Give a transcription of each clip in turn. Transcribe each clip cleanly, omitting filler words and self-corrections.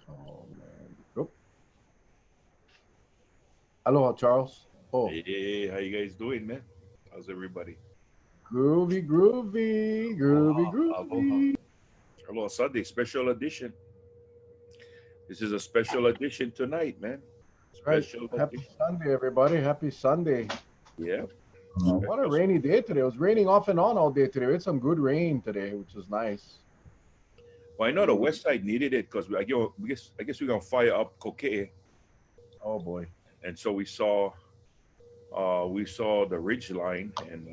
Oh man. Oh, aloha, Charles. Oh, Hey, how you guys doing, man? How's everybody? groovy, groovy, groovy, Aloha, aloha. groovy. Aloha Sunday special edition. This is a special edition tonight, man. Right. Special Happy edition. Sunday, everybody. Happy Sunday. Yeah, What a special. rainy day today. It was raining off and on all day today. We had some good rain today, which was nice. Well, I know the Mm. West Side needed it because I guess we're gonna fire up Koke, Oh boy. and so we saw the ridge line, and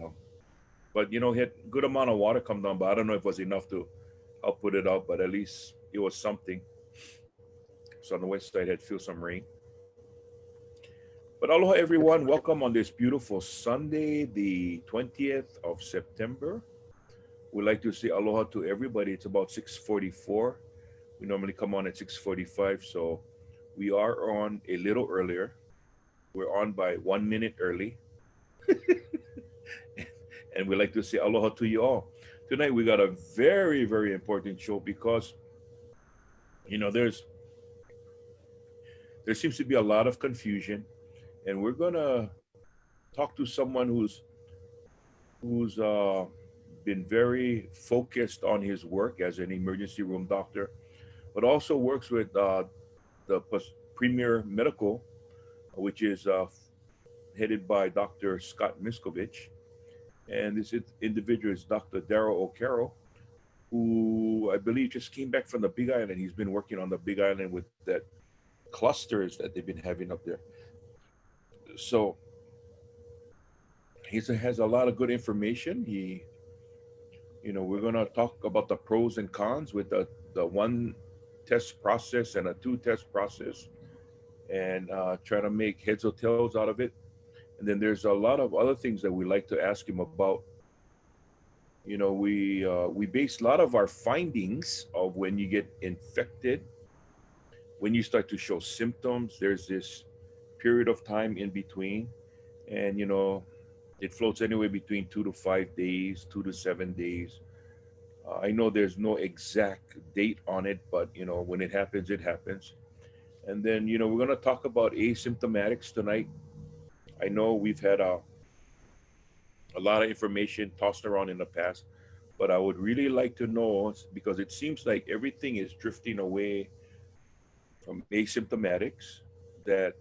but he had good amount of water come down, but I don't know if it was enough to help put it up, but at least it was something. So on the West Side had feel some rain. But aloha, everyone. Welcome on this beautiful Sunday, the 20th of September. We'd like to say aloha to everybody. It's about 6:44. We normally come on at 6:45, so we are on a little earlier. We're on by 1 minute early, and we'd like to say aloha to you all. Tonight we got a very, very important show because you know there's there seems to be a lot of confusion, and we're gonna talk to someone who's been very focused on his work as an emergency room doctor, but also works with the Premier Medical, which is headed by Dr. Scott Miskovich. And this individual is Dr. Darragh O'Carroll, who I believe just came back from the Big Island. He's been working on the Big Island with that clusters that they've been having up there. So he has a lot of good information. We're going to talk about the pros and cons with the one test process and a two test process, and try to make heads or tails out of it. And then there's a lot of other things that we like to ask him about. We base a lot of our findings of when you get infected, when you start to show symptoms. There's this period of time in between, and it floats anywhere between 2 to 5 days, 2 to 7 days. I know there's no exact date on it, but when it happens, it happens. And then we're going to talk about asymptomatics tonight. I know we've had a lot of information tossed around in the past, but I would really like to know, because it seems like everything is drifting away from asymptomatics, that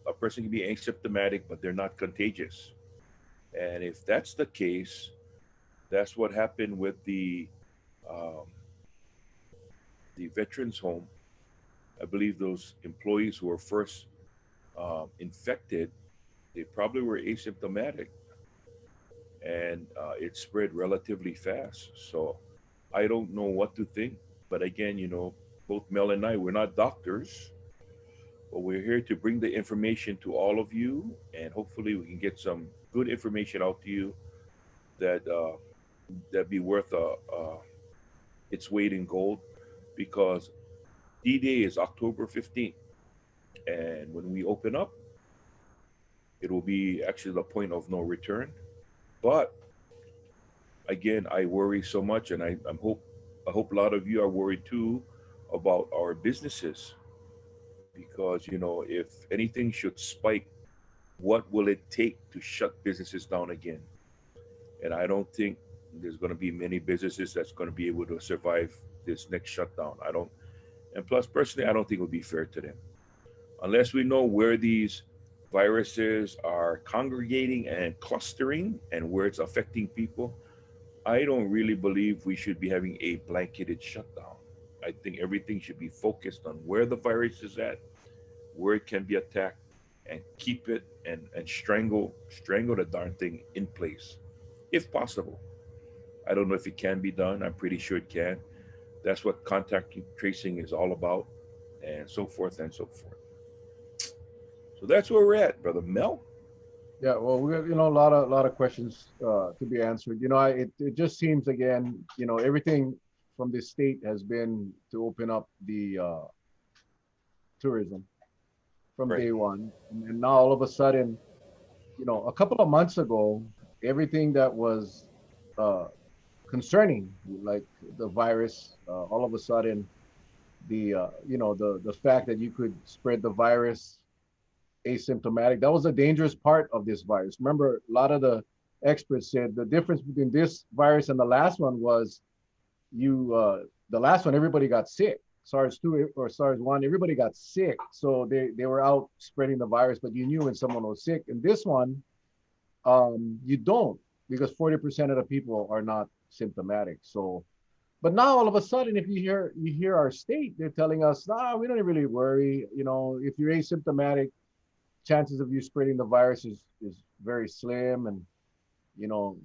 a person can be asymptomatic, but they're not contagious. And if that's the case, that's what happened with um, the veterans home. I believe those employees who were first infected, they probably were asymptomatic, and it spread relatively fast. So I don't know what to think. But again, both Mel and I, we're not doctors, but we're here to bring the information to all of you, and hopefully we can get some good information out to you that that be worth its weight in gold, because D-Day is October 15th, and when we open up, it will be actually the point of no return. But again, I worry so much, and I hope a lot of you are worried too about our businesses, because if anything should spike, what will it take to shut businesses down again? And I don't think there's going to be many businesses that's going to be able to survive this next shutdown. I don't, and plus, personally, I don't think it would be fair to them unless we know where these viruses are congregating and clustering and where it's affecting people. I don't really believe we should be having a blanketed shutdown. I think everything should be focused on where the virus is at, where it can be attacked, and keep it and strangle the darn thing in place, if possible. I don't know if it can be done. I'm pretty sure it can. That's what contact tracing is all about, and so forth and so forth. So that's where we're at, brother Mel. Yeah, well, we got a lot of questions to be answered. It just seems again, everything from this state has been to open up the tourism from Right. day one, and now all of a sudden, a couple of months ago, everything that was uh, concerning, like the virus, all of a sudden the fact that you could spread the virus asymptomatic. That was a dangerous part of this virus. Remember, a lot of the experts said the difference between this virus and the last one was the last one everybody got sick. SARS-2 or SARS-1, everybody got sick. So they were out spreading the virus, but you knew when someone was sick. And this one, you don't, because 40% of the people are not symptomatic. So, but now all of a sudden, if you hear our state, they're telling us, nah, we don't really worry. If you're asymptomatic, chances of you spreading the virus is very slim. And you know,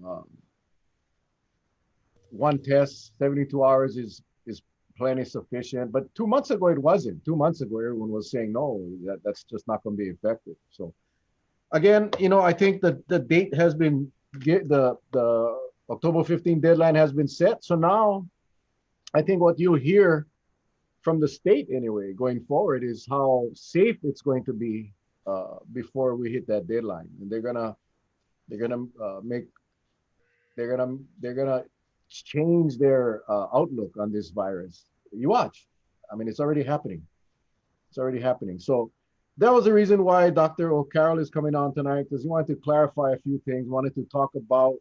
one test, 72 hours is plenty sufficient. But 2 months ago, it wasn't. 2 months ago, everyone was saying no, that's just not going to be effective. So again, I think that the date has been the October 15 deadline has been set. So now I think what you'll hear from the state anyway going forward is how safe it's going to be before we hit that deadline. And they're gonna change their outlook on this virus. You watch. I mean, it's already happening. It's already happening. So that was the reason why Dr. O'Carroll is coming on tonight, because he wanted to clarify a few things, wanted to talk about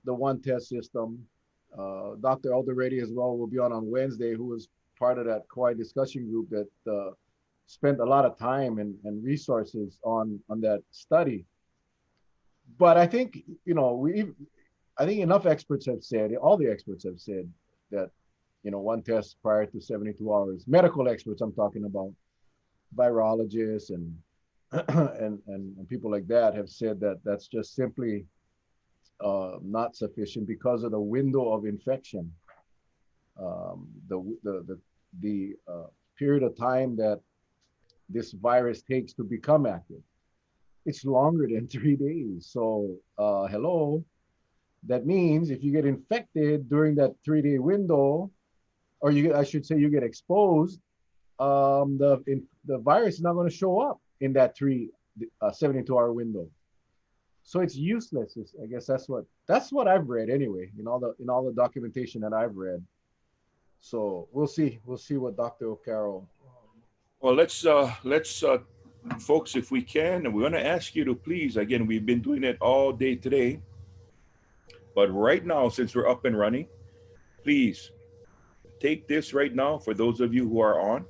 the one test system. Dr. Alderete as well will be on Wednesday, who was part of that COI discussion group that spent a lot of time and resources on that study. But I think, I think enough experts have said, all the experts have said that, one test prior to 72 hours, medical experts I'm talking about, virologists and and people like that have said that that's just simply not sufficient because of the window of infection, the period of time that this virus takes to become active. It's longer than 3 days. So hello, that means if you get infected during that 3 day window, or I should say you get exposed, the virus is not going to show up in that 72-hour window. So it's useless. I guess that's what I've read anyway, in all the documentation that I've read. So we'll see what Dr. O'Carroll. Well, let's folks, if we can, and we're going to ask you to please, again, we've been doing it all day today, but right now, since we're up and running, please take this right now for those of you who are on.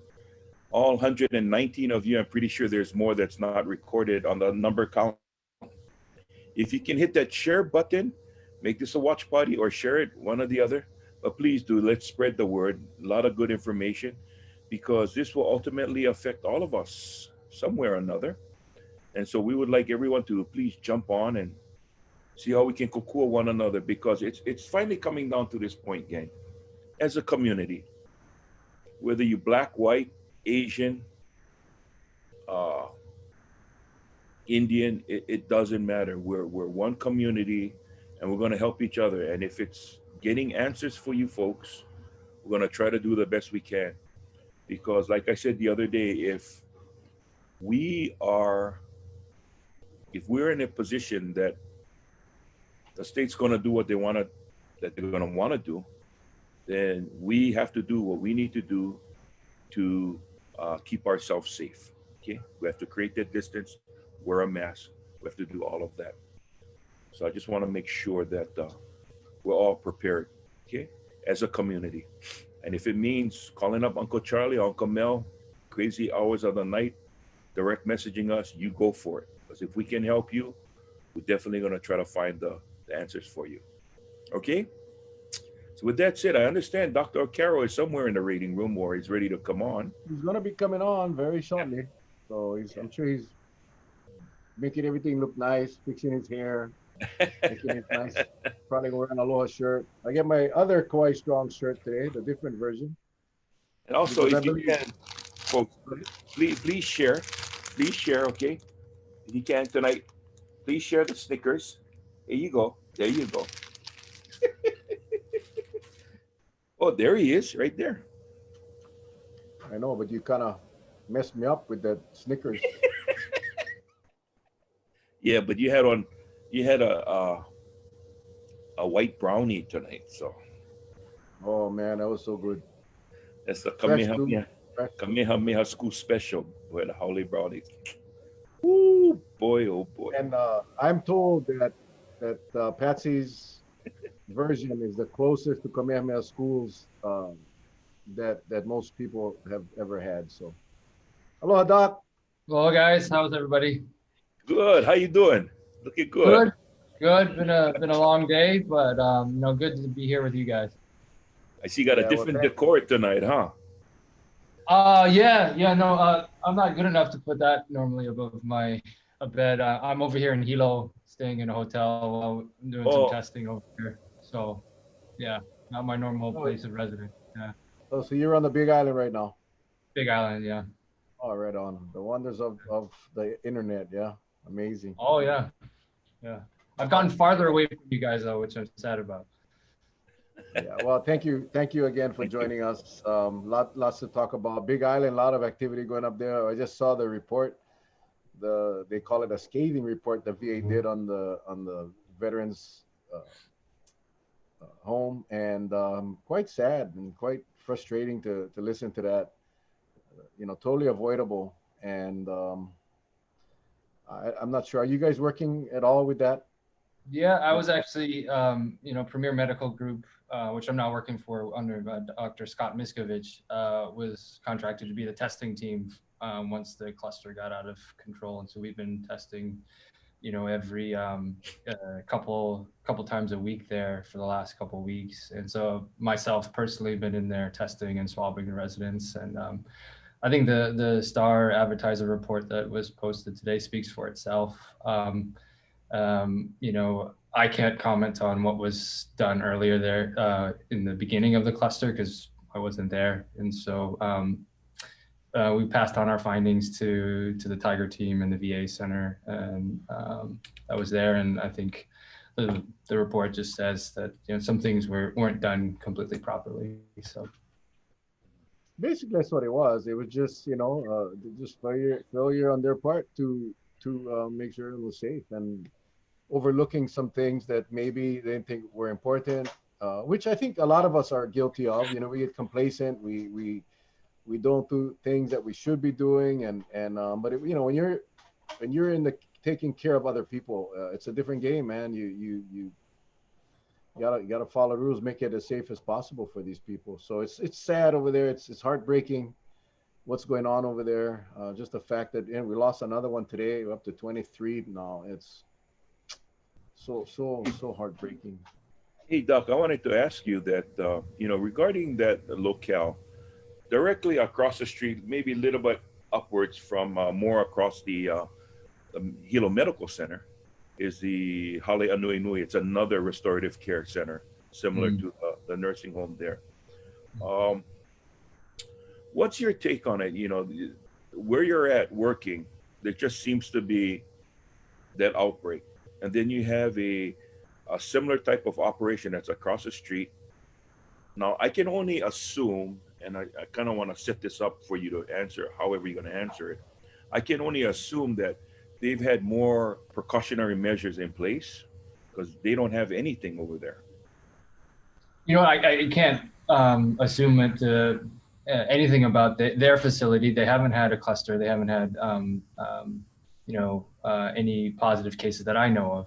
All 119 of you, I'm pretty sure there's more that's not recorded on the number count. If you can hit that share button, make this a watch party or share it, one or the other. But please do, let's spread the word. A lot of good information, because this will ultimately affect all of us somewhere or another. And so we would like everyone to please jump on and see how we can cocoa one another, because it's finally coming down to this point, gang. As a community, whether you black, white, Asian, uh, Indian, it doesn't matter. We're one community, and we're going to help each other. And if it's getting answers for you folks, we're going to try to do the best we can. Because, like I said the other day, we are, if we're in a position that the state's going to do what that they're going to want to do, then we have to do what we need to do to keep ourselves safe. Okay, we have to create that distance, wear a mask, we have to do all of that. So I just want to make sure that we're all prepared, okay, as a community. And if it means calling up Uncle Charlie, Uncle Mel, crazy hours of the night, direct messaging us, you go for it. Because if we can help you, we're definitely going to try to find the answers for you. Okay? So with that said, I understand Dr. O'Carroll is somewhere in the reading room, or he's ready to come on. He's going to be coming on very shortly. So I'm sure he's making everything look nice, fixing his hair, making it nice. Probably wearing a aloha shirt. I get my other Kawhi Strong shirt today, the different version. And also, Because I if you believe, can, folks, please share. Please share, okay? If you can tonight, please share the Snickers. There you go. There you go. Oh, there he is, right there. I know, but you kind of messed me up with that Snickers. Yeah, but you had a white brownie tonight, so Oh man, that was so good. that's the Fresh too. Kamehameha. Correct. Kamehameha School Special with Holly Brownie. Woo, boy, oh boy. And I'm told that Patsy's version is the closest to Kamehameha schools that most people have ever had. So, aloha, Doc. Hello guys, how's everybody? Good. How you doing? Looking good. Good, good. Been a long day, but good to be here with you guys. I see you got a Yeah, well, different decor tonight, huh? Yeah, no, I'm not good enough to put that normally above my a bed. I'm over here in Hilo, staying in a hotel while I'm doing some Oh, testing over here. So, yeah, not my normal oh, place of residence. Yeah, oh, so you're on the Big Island right now. Big Island. Yeah. Oh, right on. The wonders of the internet. Yeah, amazing. Oh yeah, yeah. I've gotten farther away from you guys though, which I'm sad about. Yeah. Well, thank you again for thank you. joining us. Lots to talk about. Big Island, a lot of activity going up there. I just saw the report. They call it a scathing report the VA did on the veterans home, and quite sad and quite frustrating to listen to that. Totally avoidable. And I'm not sure. Are you guys working at all with that? Yeah, I was actually, Premier Medical Group, which I'm now working for under Dr. Scott Miskovich, was contracted to be the testing team once the cluster got out of control. And so we've been testing, every couple times a week there for the last couple of weeks. And so myself personally been in there testing and swabbing the residents. And I think the Star Advertiser report that was posted today speaks for itself. I can't comment on what was done earlier there in the beginning of the cluster because I wasn't there. And so we passed on our findings to the Tiger team and the VA center, and I was there. And I think the report just says that some things weren't done completely properly. So Basically, that's what it was. It was just just failure on their part to make sure it was safe and overlooking some things that maybe they didn't think were important, which I think a lot of us are guilty of. We get complacent. We don't do things that we should be doing, but when you're in the taking care of other people, it's a different game, man. You gotta follow rules, make it as safe as possible for these people. So it's sad over there. It's heartbreaking what's going on over there. Just the fact that we lost another one today, we're up to 23 now. It's so heartbreaking. Hey, Doc, I wanted to ask you that, regarding that locale, directly across the street, maybe a little bit upwards from more across the Hilo Medical Center, is the Hale Anui Nui. It's another restorative care center, similar to the nursing home there. Um, what's your take on it? Where you're at working, there just seems to be that outbreak. And then you have a similar type of operation that's across the street. Now, I can only assume, and I kind of want to set this up for you to answer however you're going to answer it. I can only assume that they've had more precautionary measures in place because they don't have anything over there. I can't assume anything about their facility. They haven't had a cluster. They haven't had any positive cases that I know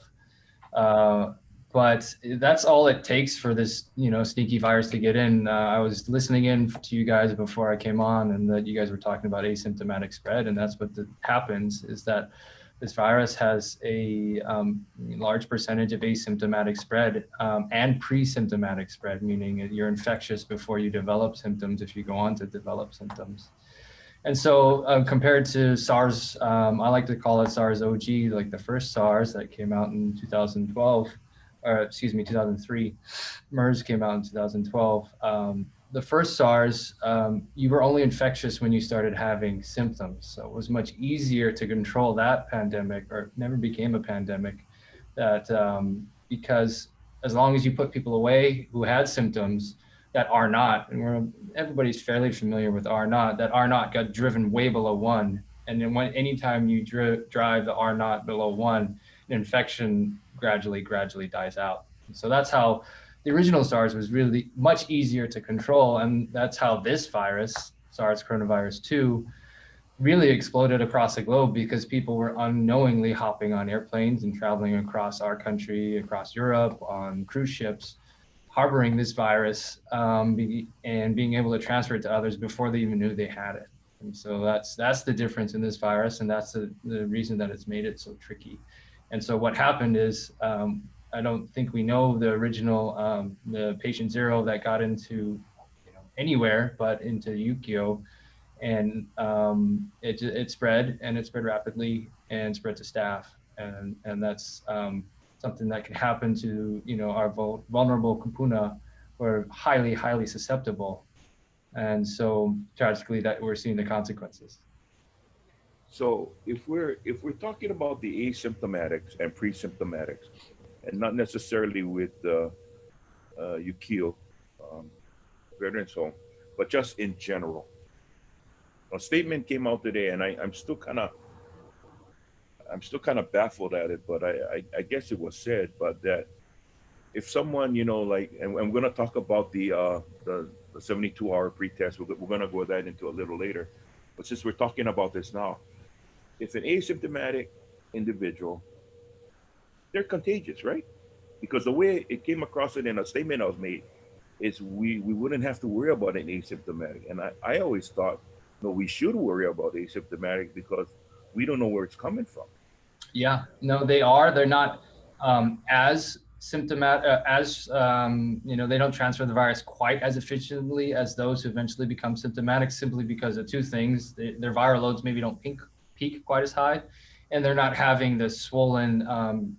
of. But that's all it takes for this, sneaky virus to get in. I was listening in to you guys before I came on, and that you guys were talking about asymptomatic spread, and that's what happens is that this virus has a large percentage of asymptomatic spread and pre-symptomatic spread, meaning you're infectious before you develop symptoms if you go on to develop symptoms. And so compared to SARS, I like to call it SARS OG, like the first SARS that came out in 2012, or excuse me, 2003. MERS came out in 2012. The first SARS, you were only infectious when you started having symptoms. So it was much easier to control that pandemic, or it never became a pandemic, because as long as you put people away who had symptoms that are not, and everybody's fairly familiar with R naught, that R naught got driven way below 1. And then anytime you drive the R naught below 1, an infection gradually dies out. So that's how the original SARS was really much easier to control. And that's how this virus SARS coronavirus 2 really exploded across the globe because people were unknowingly hopping on airplanes and traveling across our country, across Europe, on cruise ships, harboring this virus, and being able to transfer it to others before they even knew they had it. And so that's the difference in this virus, and that's the reason that it's made it so tricky. And so what happened is, I don't think we know the original, the patient zero that got into, anywhere but into Yukio, and it spread, and it spread rapidly and spread to staff, and that's something that can happen to our vulnerable kupuna, who are highly susceptible, and so tragically that we're seeing the consequences. So if we're talking about the asymptomatics and pre-symptomatics, and not necessarily with Yukio um, Veterans Home, but just in general, a statement came out today, and I'm still kind of baffled at it, but I guess it was said, but that if someone, like, and I'm going to talk about the 72-hour pretest, we're going to go that into a little later, but since we're talking about this now, if an asymptomatic individual, they're contagious, right? Because the way it came across it in a statement that was made is we wouldn't have to worry about an asymptomatic. And I always thought, no, we should worry about asymptomatic because we don't know where it's coming from. Yeah, no, they are. They're not as symptomatic, they don't transfer the virus quite as efficiently as those who eventually become symptomatic, simply because of two things. Their viral loads maybe don't peak quite as high, and they're not having the swollen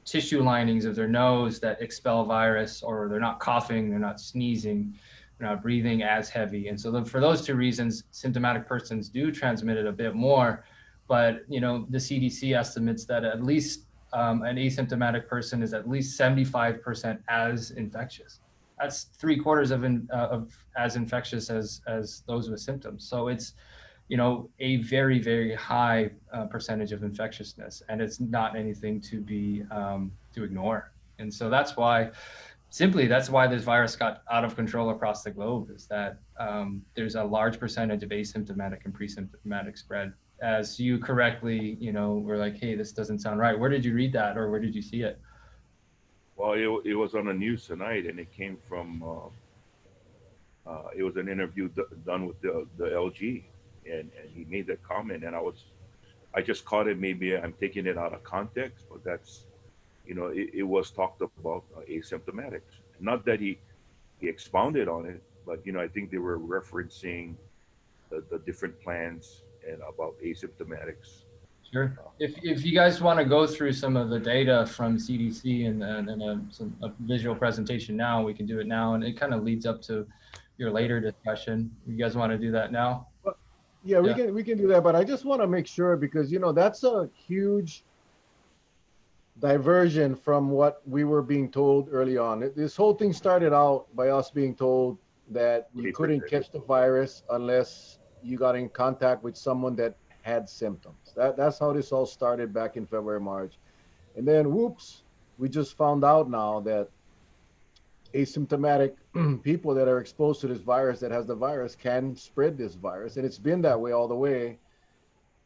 tissue linings of their nose that expel virus, or they're not coughing, they're not sneezing, they're not breathing as heavy. And so for those two reasons, symptomatic persons do transmit it a bit more. But the CDC estimates that at least an asymptomatic person is at least 75% as infectious. That's 3/4 of as infectious as those with symptoms. So it's a very high percentage of infectiousness, and it's not anything to be to ignore. And so that's why this virus got out of control across the globe, is that there's a large percentage of asymptomatic and pre-symptomatic spread. As you correctly, were like, hey, this doesn't sound right. Where did you read that, or where did you see it? Well, it was on the news tonight, and it came from, it was an interview done with the LG, and he made that comment, and I just caught it. Maybe I'm taking it out of context, but that's, it was talked about asymptomatics. Not that he expounded on it, but I think they were referencing the different plans and about asymptomatics. Sure. If you guys want to go through some of the data from CDC and a visual presentation now, we can do it now, and it kind of leads up to your later discussion. You guys want to do that now? Yeah, we can do that, but I just want to make sure, because that's a huge diversion from what we were being told early on. This whole thing started out by us being told that you couldn't catch the virus unless you got in contact with someone that had symptoms. That's how this all started back in February, March. And then whoops, we just found out now that asymptomatic people that are exposed to this virus, that has the virus, can spread this virus. And it's been that way all the way.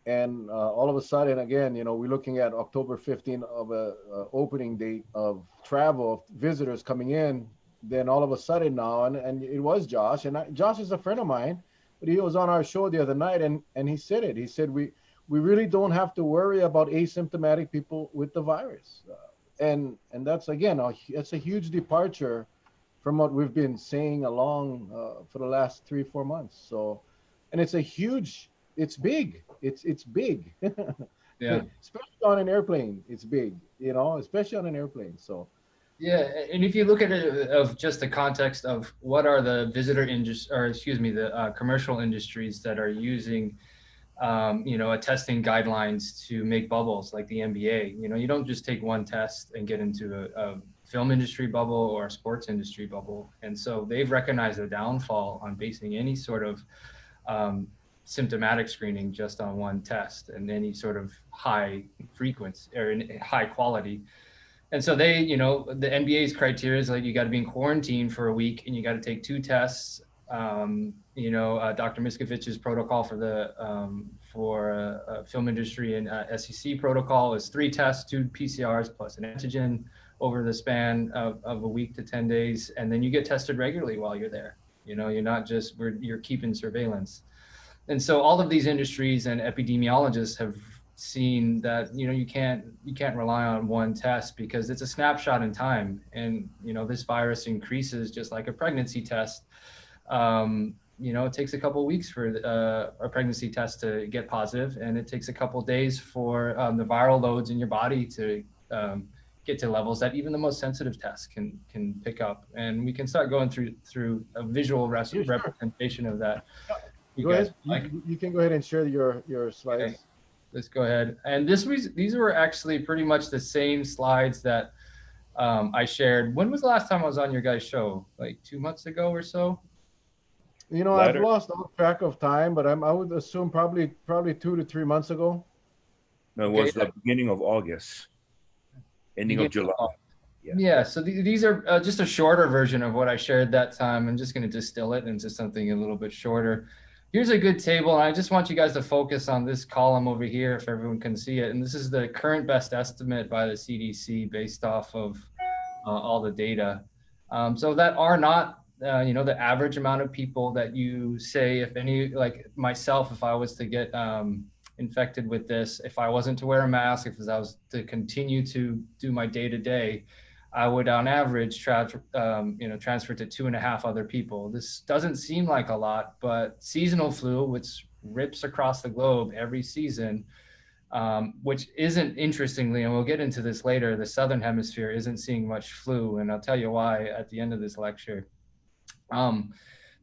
And all of a sudden, again, we're looking at October 15th of a opening date of travel, of visitors coming in. Then all of a sudden now, and it was Josh, and Josh is a friend of mine, but he was on our show the other night, and he said it. He said, we really don't have to worry about asymptomatic people with the virus. And that's, again, it's a huge departure from what we've been saying along for the last 3-4 months. So, and it's big. It's big. Yeah. Especially on an airplane, it's big, especially on an airplane. So. Yeah, and if you look at it of just the context of what are the the commercial industries that are using, a testing guidelines to make bubbles, like the NBA. You don't just take one test and get into a film industry bubble or a sports industry bubble. And so they've recognized the downfall on basing any sort of symptomatic screening just on one test and any sort of high frequency or high quality. And so they, the NBA's criteria is like, you got to be in quarantine for a week and you got to take 2 tests Dr. Miskovich's protocol for the film industry and SEC protocol is 3 tests, 2 PCRs plus an antigen over the span of a week to 10 days. And then you get tested regularly while you're there. You're not just, you're keeping surveillance. And so all of these industries and epidemiologists have seen that you can't rely on one test because it's a snapshot in time, and this virus increases just like a pregnancy test. It takes a couple of weeks for a pregnancy test to get positive, and it takes a couple of days for the viral loads in your body to get to levels that even the most sensitive tests can pick up. And we can start going through a visual representation of that. Go ahead. You can go ahead and share your slides. Okay. Let's go ahead. And these were actually pretty much the same slides that I shared. When was the last time I was on your guys' show? Like 2 months ago or so? I've lost all track of time, but I would assume probably 2 to 3 months ago. No, it was the beginning of August, ending of July. Yeah, so these are just a shorter version of what I shared that time. I'm just going to distill it into something a little bit shorter. Here's a good table, and I just want you guys to focus on this column over here if everyone can see it. And this is the current best estimate by the CDC based off of all the data. So that are not, the average amount of people that you say, if any, like myself, if I was to get infected with this, if I wasn't to wear a mask, if I was to continue to do my day-to-day, I would, on average, transfer to 2.5 other people. This doesn't seem like a lot, but seasonal flu, which rips across the globe every season, which isn't, interestingly, and we'll get into this later, the Southern Hemisphere isn't seeing much flu, and I'll tell you why at the end of this lecture.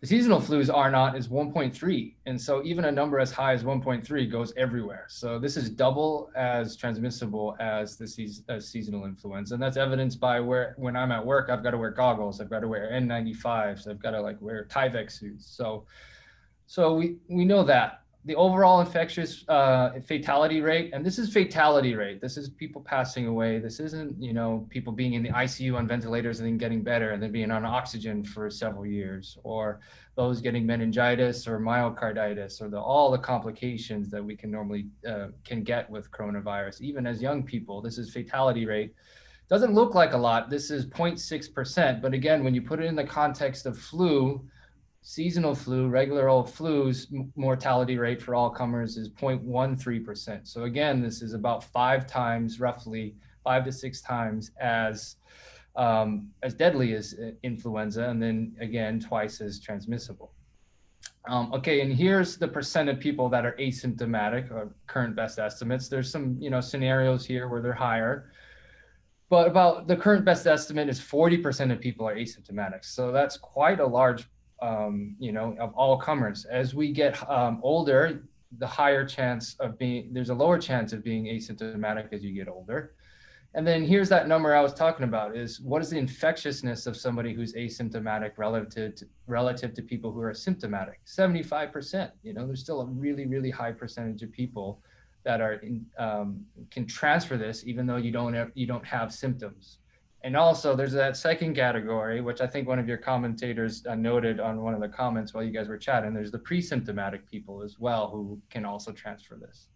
The seasonal flus R naught is 1.3. And so even a number as high as 1.3 goes everywhere. So this is double as transmissible as the seasonal influenza. And that's evidenced by when I'm at work, I've got to wear goggles, I've got to wear N95s, I've got to wear Tyvek suits. So we know that. The overall infectious fatality rate, and this is fatality rate. This is people passing away. This isn't, people being in the ICU on ventilators and then getting better and then being on oxygen for several years, or those getting meningitis or myocarditis, or all the complications that we can normally can get with coronavirus. Even as young people, this is fatality rate. Doesn't look like a lot. This is 0.6%. But again, when you put it in the context of flu, seasonal flu, regular old flu's mortality rate for all comers is 0.13%. So again, this is about 5 times, roughly 5 to 6 times as deadly as influenza, and then again, twice as transmissible. Okay, and here's the percent of people that are asymptomatic, or current best estimates. There's some, scenarios here where they're higher, but about the current best estimate is 40% of people are asymptomatic. So that's quite a large of all comers. As we get older, there's a lower chance of being asymptomatic as you get older. And then here's that number I was talking about, is what is the infectiousness of somebody who's asymptomatic relative to people who are symptomatic? 75%. There's still a really, really high percentage of people that can transfer this even though you don't have symptoms. And also there's that second category, which I think one of your commentators noted on one of the comments while you guys were chatting. There's the pre-symptomatic people as well who can also transfer this.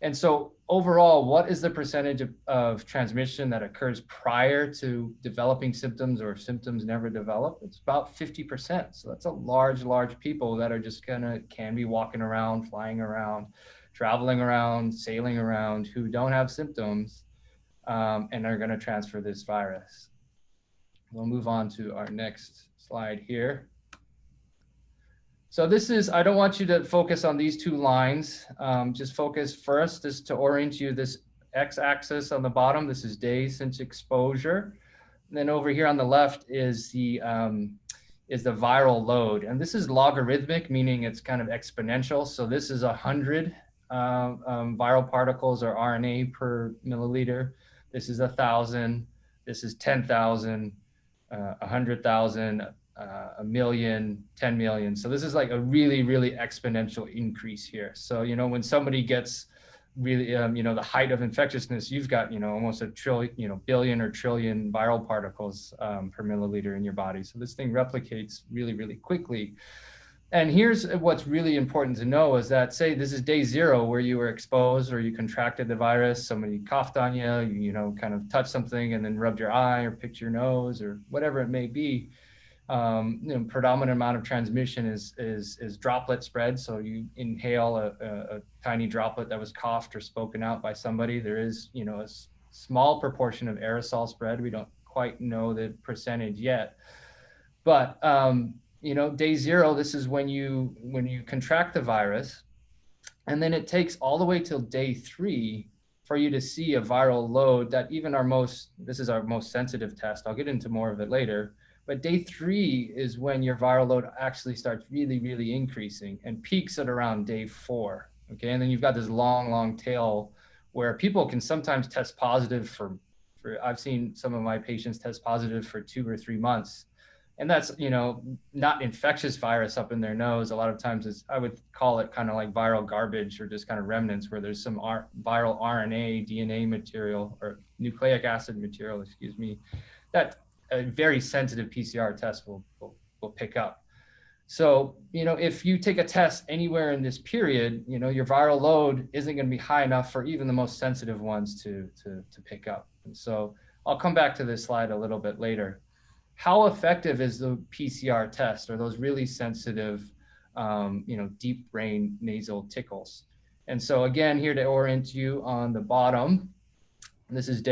And so overall, what is the percentage of transmission that occurs prior to developing symptoms, or if symptoms never develop? It's about 50%. So that's a large people that are just can be walking around, flying around, traveling around, sailing around, who don't have symptoms, and are going to transfer this virus. We'll move on to our next slide here. So this is, I don't want you to focus on these 2 lines. Just focus first, is to orient you, this x-axis on the bottom. This is days since exposure. And then over here on the left is the viral load. And this is logarithmic, meaning it's kind of exponential. So this is 100 viral particles or RNA per milliliter. This is 1,000, this is 10,000, 100,000, a million, 10 million. So this is like a really, really exponential increase here. So, when somebody gets really, the height of infectiousness, you've got, almost a trillion, billion or trillion viral particles per milliliter in your body. So this thing replicates really, really quickly. And here's what's really important to know is that, say this is day 0 where you were exposed or you contracted the virus, somebody coughed on you, kind of touched something and then rubbed your eye or picked your nose or whatever it may be. Predominant amount of transmission is droplet spread. So you inhale a tiny droplet that was coughed or spoken out by somebody. There is, a small proportion of aerosol spread. We don't quite know the percentage yet, but day 0, this is when you contract the virus, and then it takes all the way till day 3 for you to see a viral load that even this is our most sensitive test. I'll get into more of it later. But day 3 is when your viral load actually starts really, really increasing and peaks at around day 4. Okay, and then you've got this long tail where people can sometimes test positive for I've seen some of my patients test positive for 2 or 3 months. And that's, not infectious virus up in their nose. A lot of times I would call it kind of like viral garbage or just kind of remnants where there's some viral RNA, DNA material or nucleic acid material, that a very sensitive PCR test will pick up. So, if you take a test anywhere in this period, your viral load isn't going to be high enough for even the most sensitive ones to pick up. And so I'll come back to this slide a little bit later. How effective is the PCR test or those really sensitive, deep brain nasal tickles? And so again, here to orient you on the bottom, this is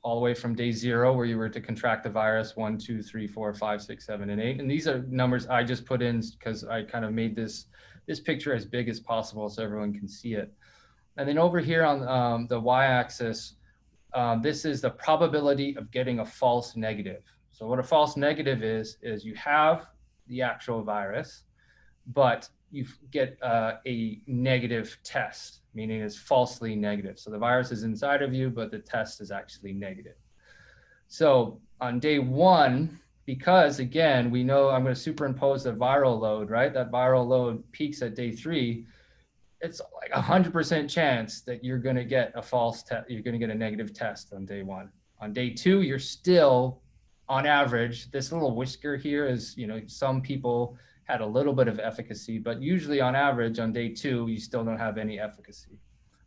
all the way from day 0 where you were to contract the virus, 1, 2, 3, 4, 5, 6, 7, and 8. And these are numbers I just put in because I kind of made this picture as big as possible so everyone can see it. And then over here on the y-axis, this is the probability of getting a false negative. So what a false negative is you have the actual virus, but you get a negative test, meaning it's falsely negative. So the virus is inside of you, but the test is actually negative. So on day 1, because again, we know I'm going to superimpose the viral load, right? That viral load peaks at day 3. It's like 100% chance that you're going to get a false test. You're going to get a negative test on day 1. On day 2, you're still, on average, this little whisker here is, some people had a little bit of efficacy, but usually on average on day 2, you still don't have any efficacy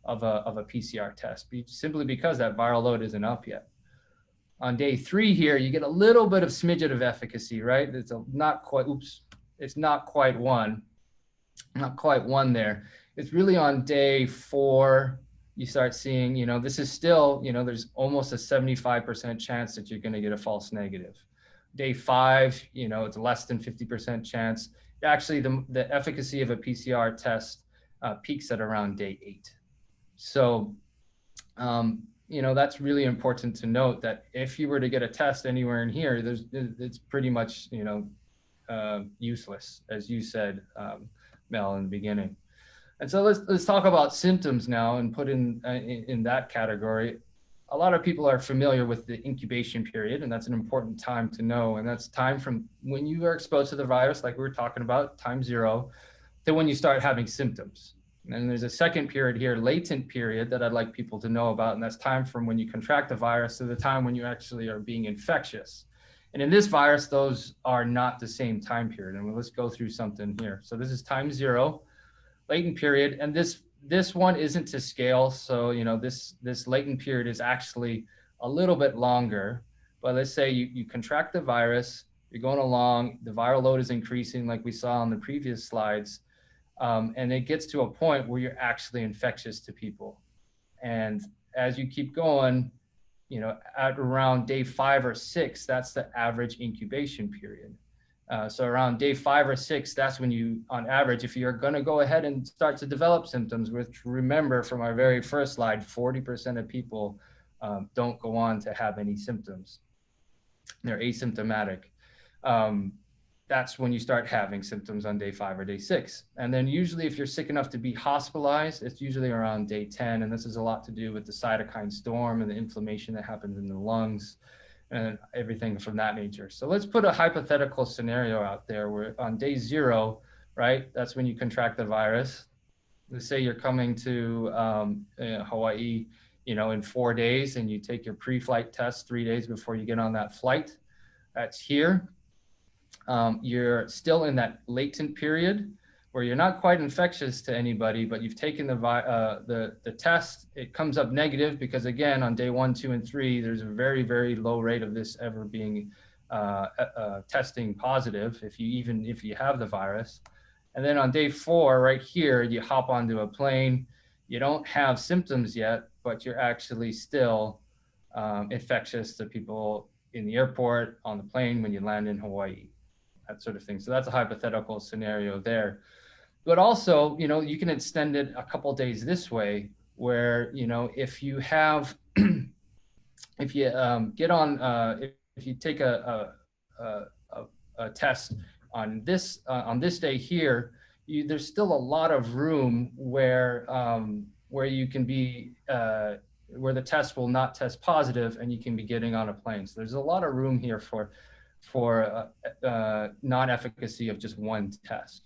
of a PCR test, simply because that viral load isn't up yet. On day 3 here, you get a little bit of smidget of efficacy, right? It's not quite 1, not quite 1 there. It's really on day 4, you start seeing, this is still, there's almost a 75% chance that you're going to get a false negative. Day 5, it's less than 50% chance. Actually, the efficacy of a PCR test peaks at around day 8. So, that's really important to note that if you were to get a test anywhere in here, it's pretty much, useless, as you said, Mel, in the beginning. And so let's talk about symptoms now and put in that category. A lot of people are familiar with the incubation period, and that's an important time to know. And that's time from when you are exposed to the virus, like we were talking about, time 0, to when you start having symptoms. And there's a second period here, latent period, that I'd like people to know about. And that's time from when you contract the virus to the time when you actually are being infectious. And in this virus, those are not the same time period. And let's go through something here. So this is time 0, latent period. And this one isn't to scale. So, this latent period is actually a little bit longer, but let's say you contract the virus, you're going along, the viral load is increasing like we saw on the previous slides. And it gets to a point where you're actually infectious to people. And as you keep going, at around day 5 or 6, that's the average incubation period. So around day 5 or 6, that's when you, on average, if you're going to go ahead and start to develop symptoms, which, remember from our very first slide, 40% of people don't go on to have any symptoms. They're asymptomatic. That's when you start having symptoms on day 5 or day 6. And then usually if you're sick enough to be hospitalized, it's usually around day 10. And this has a lot to do with the cytokine storm and the inflammation that happens in the lungs and everything from that nature. So let's put a hypothetical scenario out there where on day 0, right, that's when you contract the virus. let's say you're coming to Hawaii, in 4 days, and you take your pre-flight test 3 days before you get on that flight. That's here. You're still in that latent period where you're not quite infectious to anybody, but you've taken the test. It comes up negative because, again, on day 1, 2, and 3, there's a very, very low rate of this ever being testing positive if you have the virus. And then on day 4, right here, you hop onto a plane. You don't have symptoms yet, but you're actually still infectious to people in the airport, on the plane, when you land in Hawaii, that sort of thing. So that's a hypothetical scenario there. But also, you can extend it a couple days this way, where, if you have, if you get on, if you take a test on this day here, there's still a lot of room where you can be, where the test will not test positive, and you can be getting on a plane. So there's a lot of room here for non-efficacy of just one test.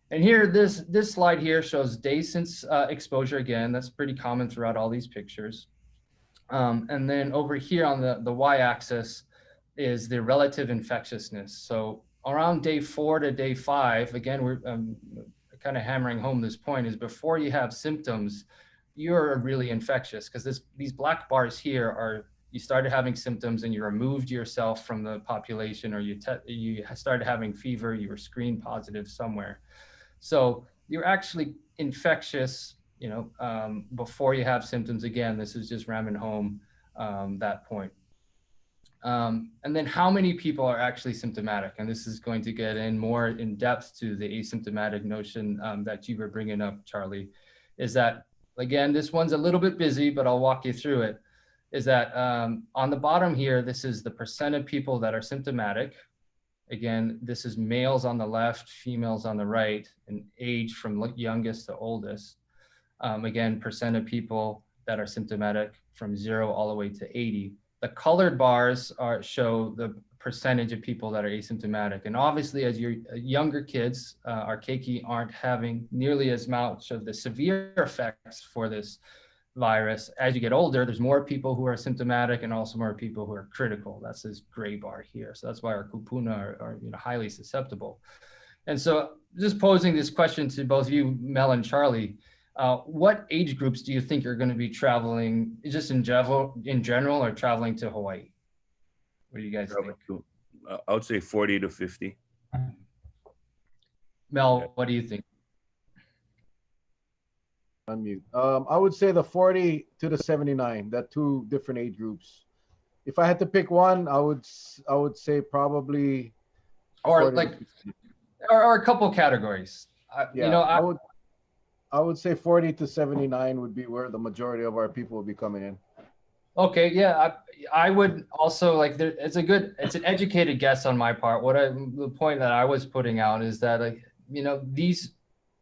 And here, this slide here shows days since exposure. Again, that's pretty common throughout all these pictures. And then over here on the y-axis is the relative infectiousness. So around day 4 to day 5, again, we're kind of hammering home this point, is before you have symptoms, you're really infectious, because these black bars here are, you started having symptoms and you removed yourself from the population, or you started having fever, you were screened positive somewhere. So you're actually infectious, before you have symptoms. Again, this is just ramming home that point. And then how many people are actually symptomatic? And this is going to get in more in depth to the asymptomatic notion that you were bringing up, Charlie, is that, again, this one's a little bit busy, but I'll walk you through it, is that on the bottom here, this is the percent of people that are symptomatic. Again, this is males on the left, females on the right, and age from youngest to oldest. Again, percent of people that are symptomatic from 0 all the way to 80. The colored bars show the percentage of people that are asymptomatic. And obviously, as your younger kids, our keiki, aren't having nearly as much of the severe effects for this virus. As you get older, there's more people who are symptomatic and also more people who are critical. That's this gray bar here. So that's why our kupuna are highly susceptible. And so just posing this question to both you, Mel and Charlie, what age groups do you think are going to be traveling, just in general, or traveling to Hawaii? What do you guys think? I would say 40 to 50. Mel, what do you think? Unmute. I would say the 40 to the 79, that 2 different age groups. If I had to pick one, I would say probably, or like, or a couple categories. I would say 40 to 79 would be where the majority of our people will be coming in. Okay, yeah, I would also, like, it's an educated guess on my part. The point that I was putting out is that,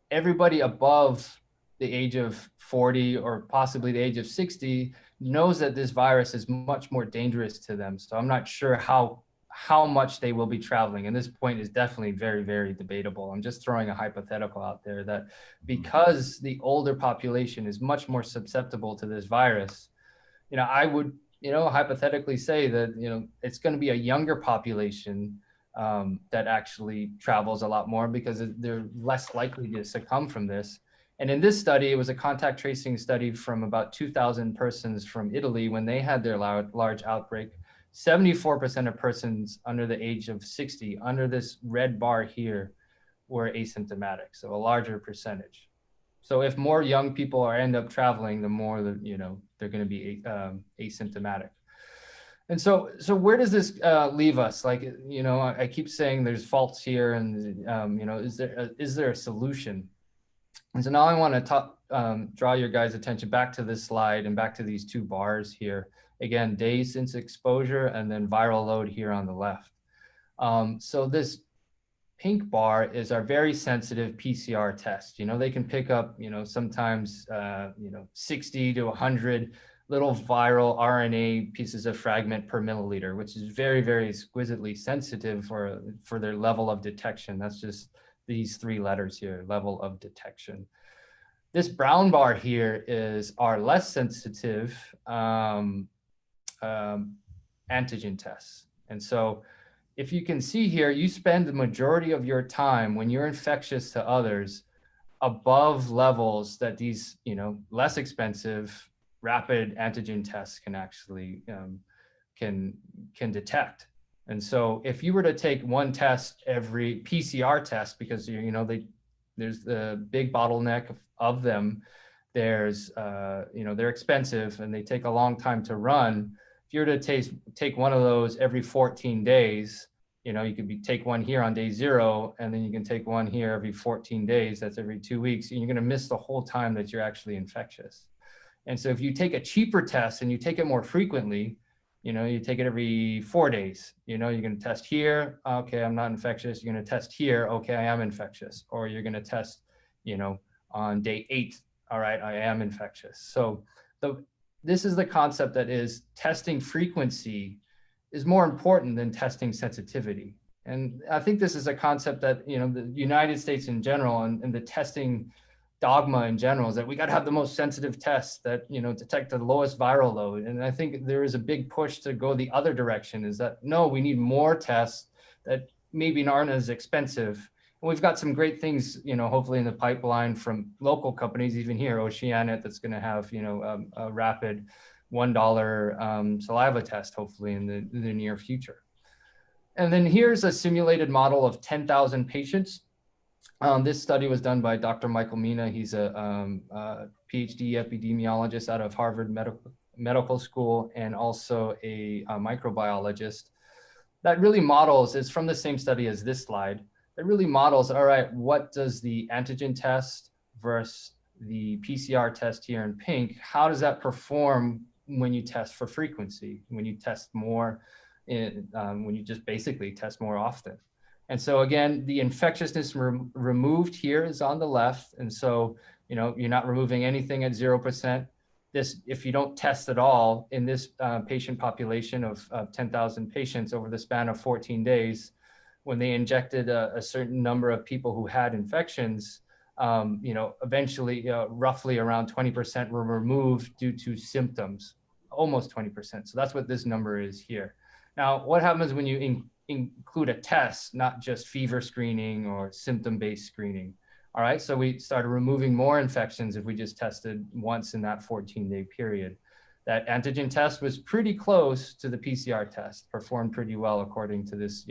everybody above the age of 40 or possibly the age of 60 knows that this virus is much more dangerous to them. So I'm not sure how much they will be traveling. And this point is definitely very, very debatable. I'm just throwing a hypothetical out there that because the older population is much more susceptible to this virus, I would, hypothetically say that, it's going to be a younger population that actually travels a lot more because they're less likely to succumb from this. And in this study, it was a contact tracing study from about 2,000 persons from Italy when they had their large outbreak. 74% of persons under the age of 60, under this red bar here, were asymptomatic, so a larger percentage. So if more young people end up traveling, the more that, they're going to be asymptomatic. And so where does this leave us? Like, I keep saying there's faults here, and is there a solution? And so now I want to draw your guys' attention back to this slide and back to these 2 bars here. Again, days since exposure, and then viral load here on the left. So this pink bar is our very sensitive PCR test. They can pick up, sometimes, 60 to 100 little viral RNA pieces of fragment per milliliter, which is very, very exquisitely sensitive for their level of detection. That's just these 3 letters here, level of detection. This brown bar here is our less sensitive antigen tests. And so if you can see here, you spend the majority of your time when you're infectious to others above levels that these, less expensive rapid antigen tests can actually can detect. And so if you were to take one test every PCR test, because there's the big bottleneck of them, there's they're expensive and they take a long time to run. If you were to take one of those every 14 days, you could take one here on day 0, and then you can take one here every 14 days. That's every 2 weeks. And you're going to miss the whole time that you're actually infectious. And so if you take a cheaper test and you take it more frequently, you take it every 4 days, you're going to test here. Okay, I'm not infectious. You're going to test here. Okay, I am infectious. Or you're going to test, on day 8. All right, I am infectious. So this is the concept that is testing frequency is more important than testing sensitivity. And I think this is a concept that, the United States in general and the testing dogma in general is that we got to have the most sensitive tests that, detect the lowest viral load. And I think there is a big push to go the other direction, is that, no, we need more tests that maybe aren't as expensive. And we've got some great things, hopefully in the pipeline from local companies, even here, Oceanic, that's going to have, a rapid $1 saliva test, hopefully in the near future. And then here's a simulated model of 10,000 patients. This study was done by Dr. Michael Mina. He's a PhD epidemiologist out of Harvard Medical School, and also a microbiologist. That really models, it's from the same study as this slide. It really models, all right, what does the antigen test versus the PCR test here in pink, how does that perform when you test for frequency, when you test more, when you just basically test more often? And so again, the infectiousness removed here is on the left. And so, you're not removing anything at 0%. This, if you don't test at all in this patient population of 10,000 patients over the span of 14 days, when they injected a certain number of people who had infections, eventually roughly around 20% were removed due to symptoms, almost 20%. So that's what this number is here. Now, what happens when you include a test, not just fever screening or symptom-based screening? All right, so we started removing more infections if we just tested once in that 14-day period. That antigen test was pretty close to the PCR test, performed pretty well according to this,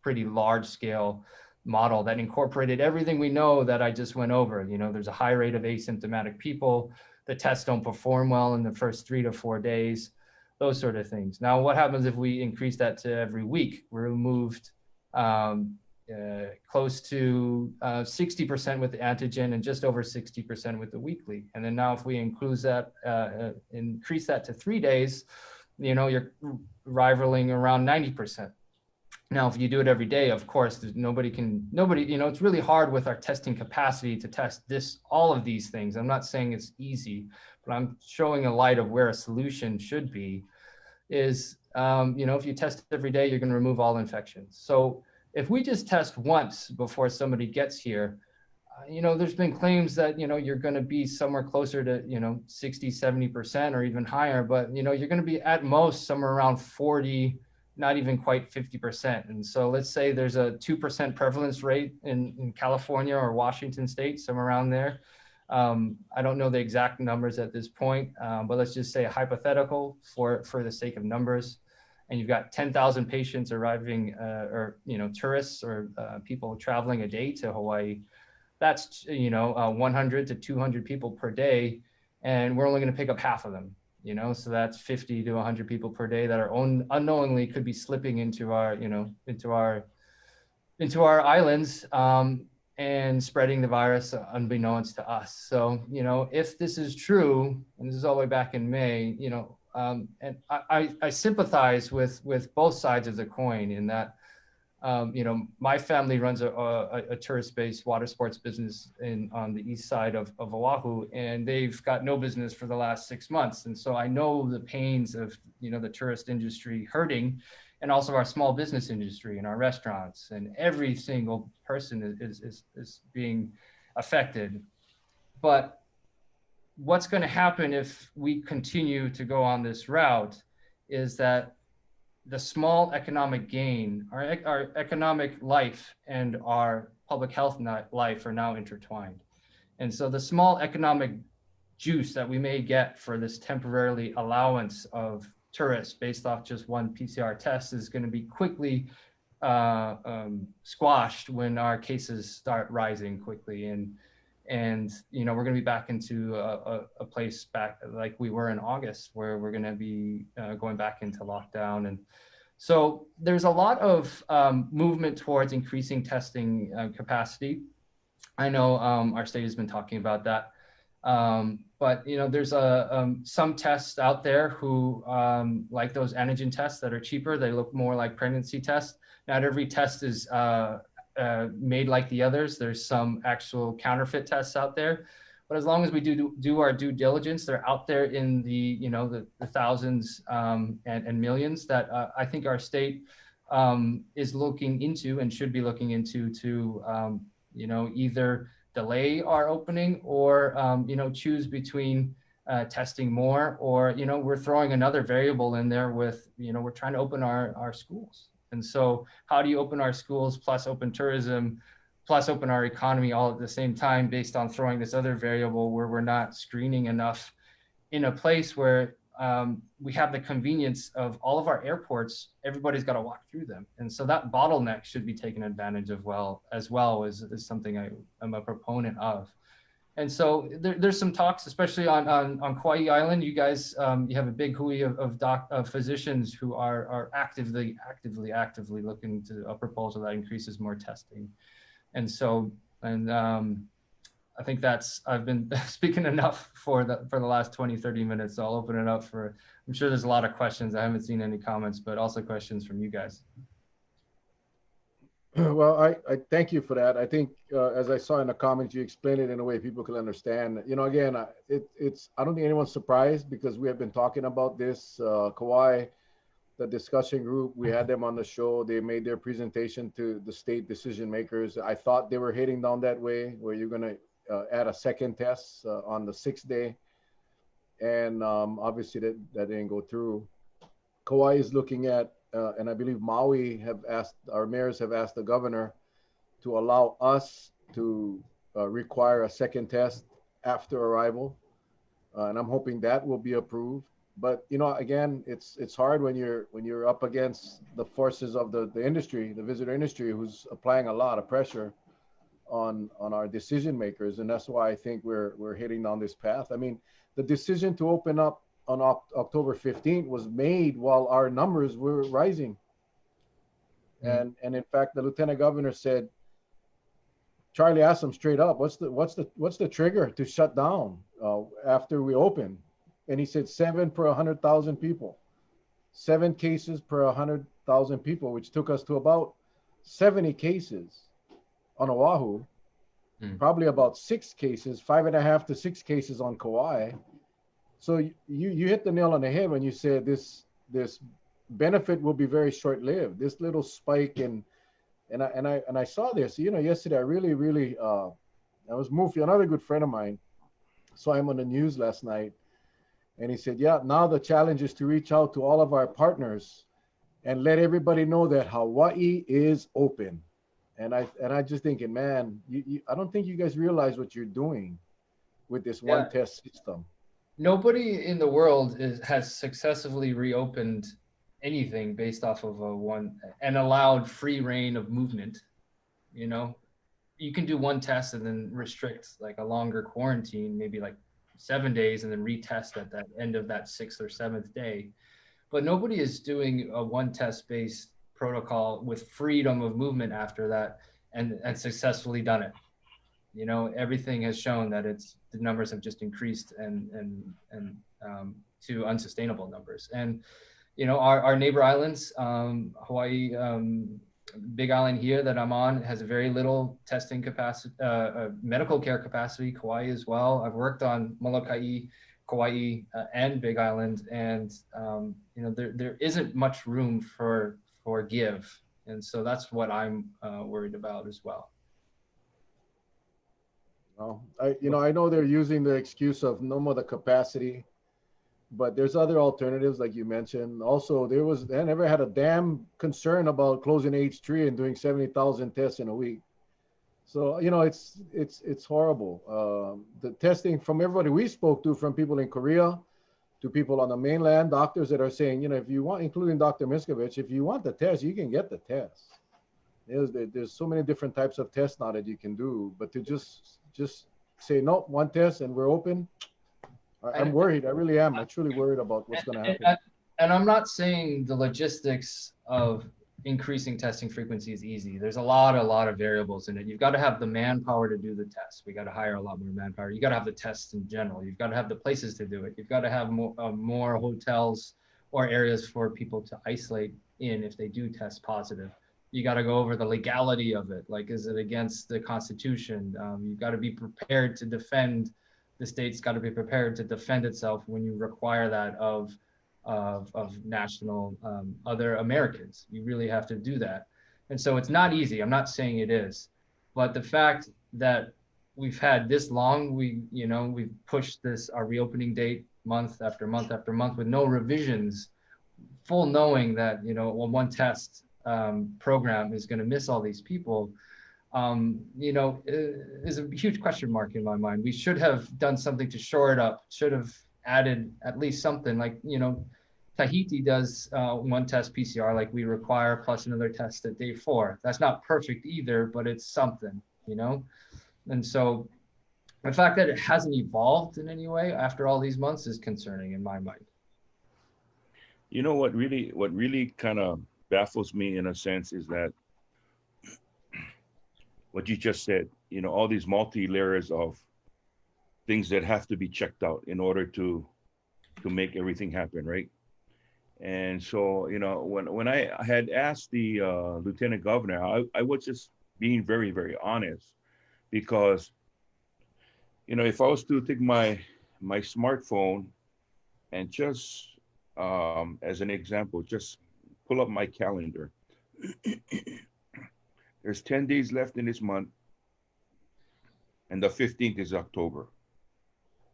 pretty large scale model that incorporated everything we know that I just went over. There's a high rate of asymptomatic people. The tests don't perform well in the first 3 to 4 days, those sort of things. Now, what happens if we increase that to every week? We removed close to 60% with the antigen and just over 60% with the weekly. And then now if we increase that to 3 days, you're rivaling around 90%. Now, if you do it every day, of course, nobody, it's really hard with our testing capacity to test all of these things. I'm not saying it's easy, but I'm showing a light of where a solution should be is, if you test every day, you're going to remove all infections. So if we just test once before somebody gets here, there's been claims that, you're going to be somewhere closer to, 60, 70% or even higher, but, you're going to be at most somewhere around 40, not even quite 50%. And so let's say there's a 2% prevalence rate in California or Washington State, somewhere around there. I don't know the exact numbers at this point, but let's just say a hypothetical for the sake of numbers. And you've got 10,000 patients arriving, tourists or people traveling a day to Hawaii. That's, 100 to 200 people per day. And we're only going to pick up half of them. So that's 50 to 100 people per day that are unknowingly could be slipping into our islands and spreading the virus unbeknownst to us. So, if this is true, and this is all the way back in May, and I sympathize with both sides of the coin in that, my family runs a tourist-based water sports business on the east side of Oahu, and they've got no business for the last 6 months. And so I know the pains of, the tourist industry hurting, and also our small business industry and our restaurants, and every single person is being affected. But what's going to happen if we continue to go on this route is that the small economic gain, our economic life and our public health life are now intertwined. And so the small economic juice that we may get for this temporarily allowance of tourists based off just one PCR test is going to be quickly squashed when our cases start rising quickly. And we're going to be back into a place back like we were in August, where we're going to be going back into lockdown. And so there's a lot of movement towards increasing testing capacity. I know our state has been talking about that. But there's some tests out there who like those antigen tests that are cheaper. They look more like pregnancy tests. Not every test is made like the others. There's some actual counterfeit tests out there. But as long as we do our due diligence, they're out there in the thousands and millions that I think our state is looking into and should be looking into to either delay our opening or choose between testing more, or we're throwing another variable in there with we're trying to open our schools. And so how do you open our schools plus open tourism plus open our economy all at the same time based on throwing this other variable where we're not screening enough in a place where we have the convenience of all of our airports? Everybody's got to walk through them. And so that bottleneck should be taken advantage of as is something I'm a proponent of. And so there's some talks, especially on Kauai Island. You guys, you have a big hui of physicians who are actively looking to a proposal that increases more testing. And so, I think I've been speaking enough for the last 20, 30 minutes. So I'll open it up I'm sure there's a lot of questions. I haven't seen any comments, but also questions from you guys. Well, I thank you for that. I think, as I saw in the comments, you explained it in a way people can understand. Again, I don't think anyone's surprised because we have been talking about this. Kauai, the discussion group, we had them on the show. They made their presentation to the state decision makers. I thought they were heading down that way, where you're going to add a second test on the 6th day. And obviously that didn't go through. Kauai is looking at, and I believe Maui our mayors have asked the governor to allow us to require a second test after arrival. And I'm hoping that will be approved. But, again, it's hard when you're up against the forces of the industry, the visitor industry, who's applying a lot of pressure on our decision makers. And that's why I think we're heading down this path. I mean, the decision to open up on October 15th was made while our numbers were rising. And in fact, the lieutenant governor said, Charlie asked him straight up, what's the trigger to shut down after we open? And he said 7 per 100,000 people, 7 cases per 100,000 people, which took us to about 70 cases on Oahu, probably about 6 cases, 5.5 to 6 cases on Kauai. So you hit the nail on the head when you said this benefit will be very short-lived. This little spike and I saw this, yesterday. I really I was moved. Another good friend of mine saw him on the news last night, and he said, "Yeah, now the challenge is to reach out to all of our partners and let everybody know that Hawaii is open." And I just thinking, man, I don't think you guys realize what you're doing with this one test system. Nobody in the world has successfully reopened anything based off of and allowed free reign of movement. You can do one test and then restrict like a longer quarantine, maybe like 7 days, and then retest at that end of that 6th or 7th day. But nobody is doing a one test based protocol with freedom of movement after that and successfully done it. Everything has shown that the numbers have just increased and to unsustainable numbers. And our neighbor islands, Hawaii, Big Island here that I'm on has a very little testing capacity, medical care capacity. Kauai as well. I've worked on Molokai, Kauai, and Big Island, and there isn't much room for give, and so that's what I'm worried about as well. Well, I know they're using the excuse of no more the capacity, but there's other alternatives like you mentioned. Also, they never had a damn concern about closing H3 and doing 70,000 tests in a week. So it's horrible. The testing from everybody we spoke to, from people in Korea to people on the mainland, doctors that are saying, if you want, including Dr. Miskovich, if you want the test, you can get the test. There's so many different types of tests now that you can do, but to just say no, one test and we're open. I'm worried. I really am. I'm truly worried about what's going to happen. And I'm not saying the logistics of increasing testing frequency is easy. There's a lot of variables in it. You've got to have the manpower to do the tests. We got to hire a lot more manpower. You got to have the tests in general. You've got to have the places to do it. You've got to have more hotels or areas for people to isolate in if they do test positive. You got to go over the legality of it. Like, is it against the Constitution? You've got to be prepared to defend. The state's got to be prepared to defend itself when you require that of national other Americans. You really have to do that. And so it's not easy. I'm not saying it is, but the fact that we've had this long, we've pushed our reopening date month after month after month with no revisions, full knowing that, one test program is going to miss all these people, is a huge question mark in my mind. We should have done something to shore it up, should have added at least something like, Tahiti does one test PCR like we require, plus another test at day 4. That's not perfect either, but it's something, And so the fact that it hasn't evolved in any way after all these months is concerning in my mind. What really kind of baffles me in a sense is that what you just said, all these multi-layers of things that have to be checked out in order to make everything happen, right? And so, when I had asked the lieutenant governor, I was just being very, very honest, because, if I was to take my smartphone and just, as an example, just pull up my calendar. There's 10 days left in this month, and the 15th is October.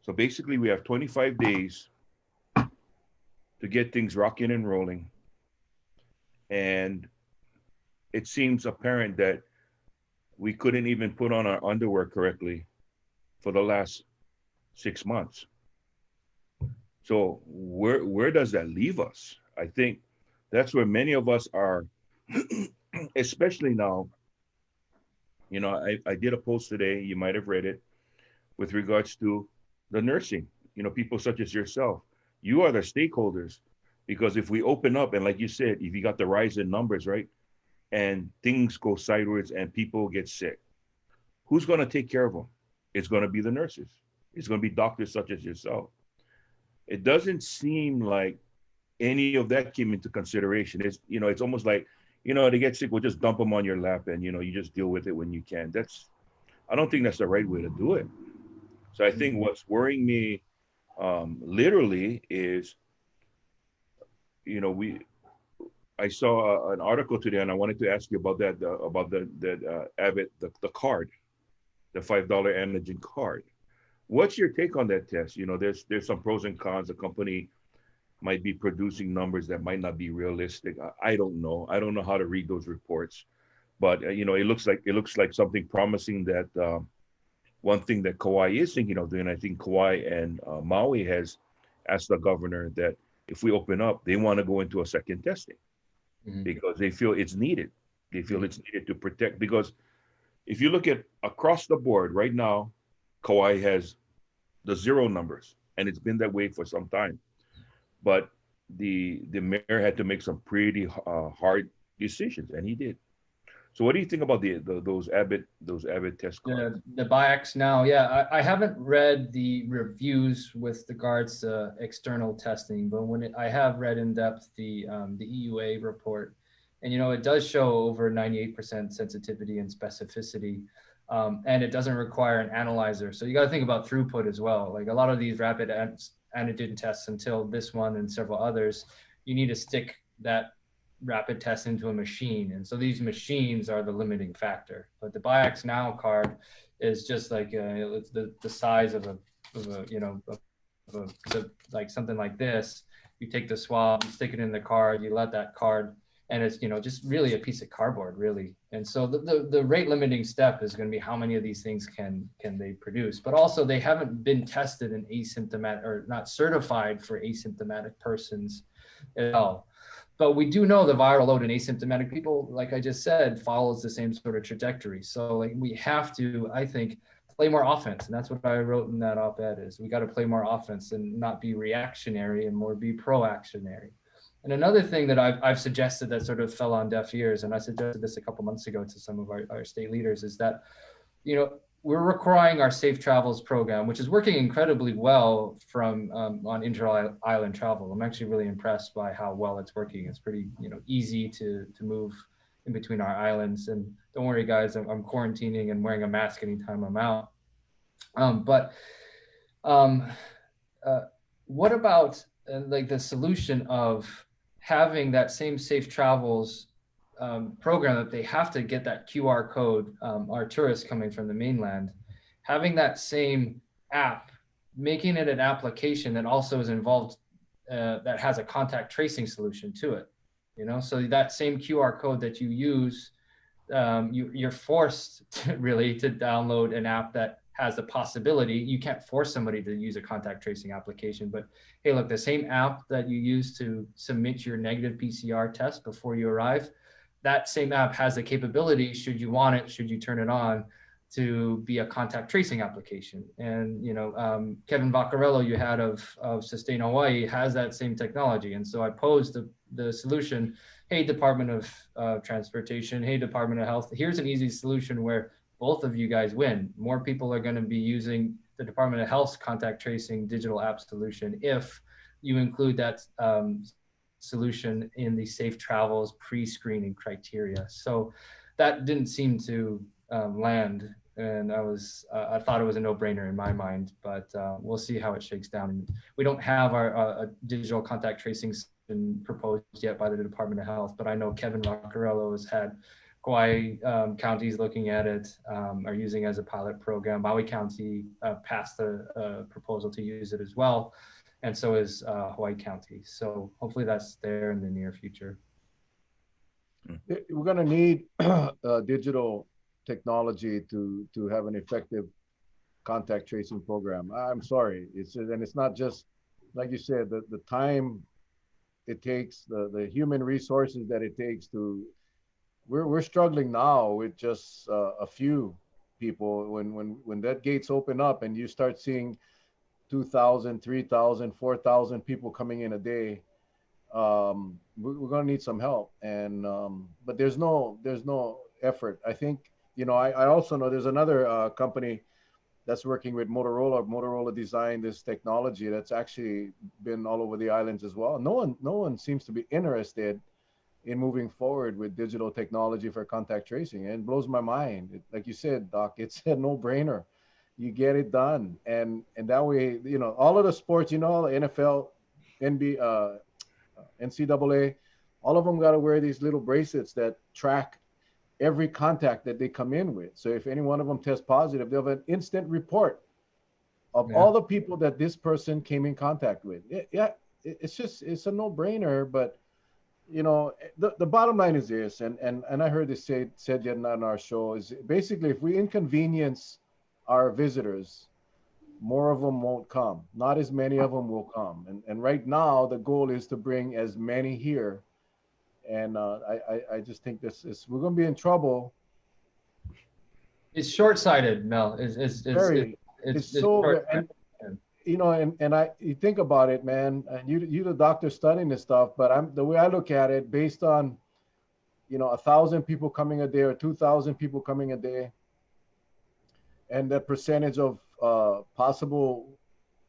So basically, we have 25 days to get things rocking and rolling. And it seems apparent that we couldn't even put on our underwear correctly for the last 6 months. So where does that leave us? I think that's where many of us are, especially now. I did a post today, you might have read it, with regards to the nursing, people such as yourself. You are the stakeholders, because if we open up, and like you said, if you got the rise in numbers, right, and things go sideways and people get sick, who's going to take care of them? It's going to be the nurses. It's going to be doctors such as yourself. It doesn't seem like any of that came into consideration. It's almost like, they get sick, we'll just dump them on your lap and, you just deal with it when you can. I don't think that's the right way to do it. So I think what's worrying me literally is, I saw an article today, and I wanted to ask you about that, about the Abbott, the card, the $5 antigen card. What's your take on that test? There's some pros and cons. The company might be producing numbers that might not be realistic. I don't know. I don't know how to read those reports, but it looks like something promising. That one thing that Kauai is thinking of doing, I think Kauai and Maui has asked the governor that if we open up, they want to go into a second testing, because they feel it's needed. They feel it's needed to protect, because if you look at across the board right now, Kauai has the 0 numbers, and it's been that way for some time. But the mayor had to make some pretty hard decisions, and he did. So what do you think about those Abbott test cards? The BIAX now, yeah, I haven't read the reviews with regards to external testing, but I have read in depth the EUA report, and it does show over 98% sensitivity and specificity, and it doesn't require an analyzer. So you got to think about throughput as well. Like a lot of these rapid antigen tests, until this one and several others, you need to stick that rapid tests into a machine. And so these machines are the limiting factor. But the Biax Now card is just like it's the size of a like something like this. You take the swab, you stick it in the card, you let that card, and it's just really a piece of cardboard, really. And so the rate limiting step is going to be how many of these things can they produce. But also they haven't been tested in asymptomatic, or not certified for asymptomatic persons at all. But we do know the viral load in asymptomatic people, like I just said, follows the same sort of trajectory. So like we have to, I think, play more offense. And that's what I wrote in that op-ed is we got to play more offense and not be reactionary and more be proactionary. And another thing that I've suggested that sort of fell on deaf ears, and I suggested this a couple months ago to some of our state leaders, is that, we're requiring our Safe Travels program, which is working incredibly well from on inter-island travel. I'm actually really impressed by how well it's working. It's pretty, easy to move in between our islands. And don't worry, guys, I'm quarantining and wearing a mask anytime I'm out. What about like the solution of having that same Safe Travels program that they have to get that QR code, our tourists coming from the mainland, having that same app, making it an application that also is involved, that has a contact tracing solution to it, so that same QR code that you use, you're forced really to download an app that has the possibility. You can't force somebody to use a contact tracing application, but hey, look, the same app that you use to submit your negative PCR test before you arrive, that same app has the capability, should you want it, should you turn it on, to be a contact tracing application. And Kevin Vaccarello, you had of Sustain Hawaii, has that same technology. And so I posed the solution, hey, Department of Transportation, hey, Department of Health, here's an easy solution where both of you guys win. More people are going to be using the Department of Health's contact tracing digital app solution if you include that solution in the Safe Travels pre-screening criteria. So that didn't seem to land, and I thought it was a no-brainer in my mind, but we'll see how it shakes down. We don't have our digital contact tracing proposed yet by the Department of Health, but I know Kevin Vaccarello has had Kauai counties looking at it, are using it as a pilot program. Maui County passed the proposal to use it as well, and so is Hawaii County. So hopefully that's there in the near future. We're going to need digital technology to have an effective contact tracing program. I'm sorry, it's not just like you said, the time it takes, the human resources that it takes to. We're struggling now with just a few people. When that gates open up and you start seeing 2,000, 3,000, 4,000 people coming in a day, we're going to need some help. And but there's no effort. I think I also know there's another company that's working with Motorola. Motorola designed this technology that's actually been all over the islands as well. No one seems to be interested in moving forward with digital technology for contact tracing. And it blows my mind. Like you said, Doc, it's a no-brainer. You get it done. And that way, all of the sports, the NFL, NBA, NCAA, all of them got to wear these little bracelets that track every contact that they come in with. So if any one of them tests positive, they'll have an instant report of all the people that this person came in contact with. It's a no-brainer, but the bottom line is this, and I heard this said yet on our show, is basically if we inconvenience our visitors, more of them won't come. Not as many of them will come. And right now the goal is to bring as many here. And I just think we're going to be in trouble. It's short-sighted, Mel. It's so. You think about it, man, and you the doctor studying this stuff, but the way I look at it, based on 1,000 people coming a day or 2,000 people coming a day, and the percentage of possible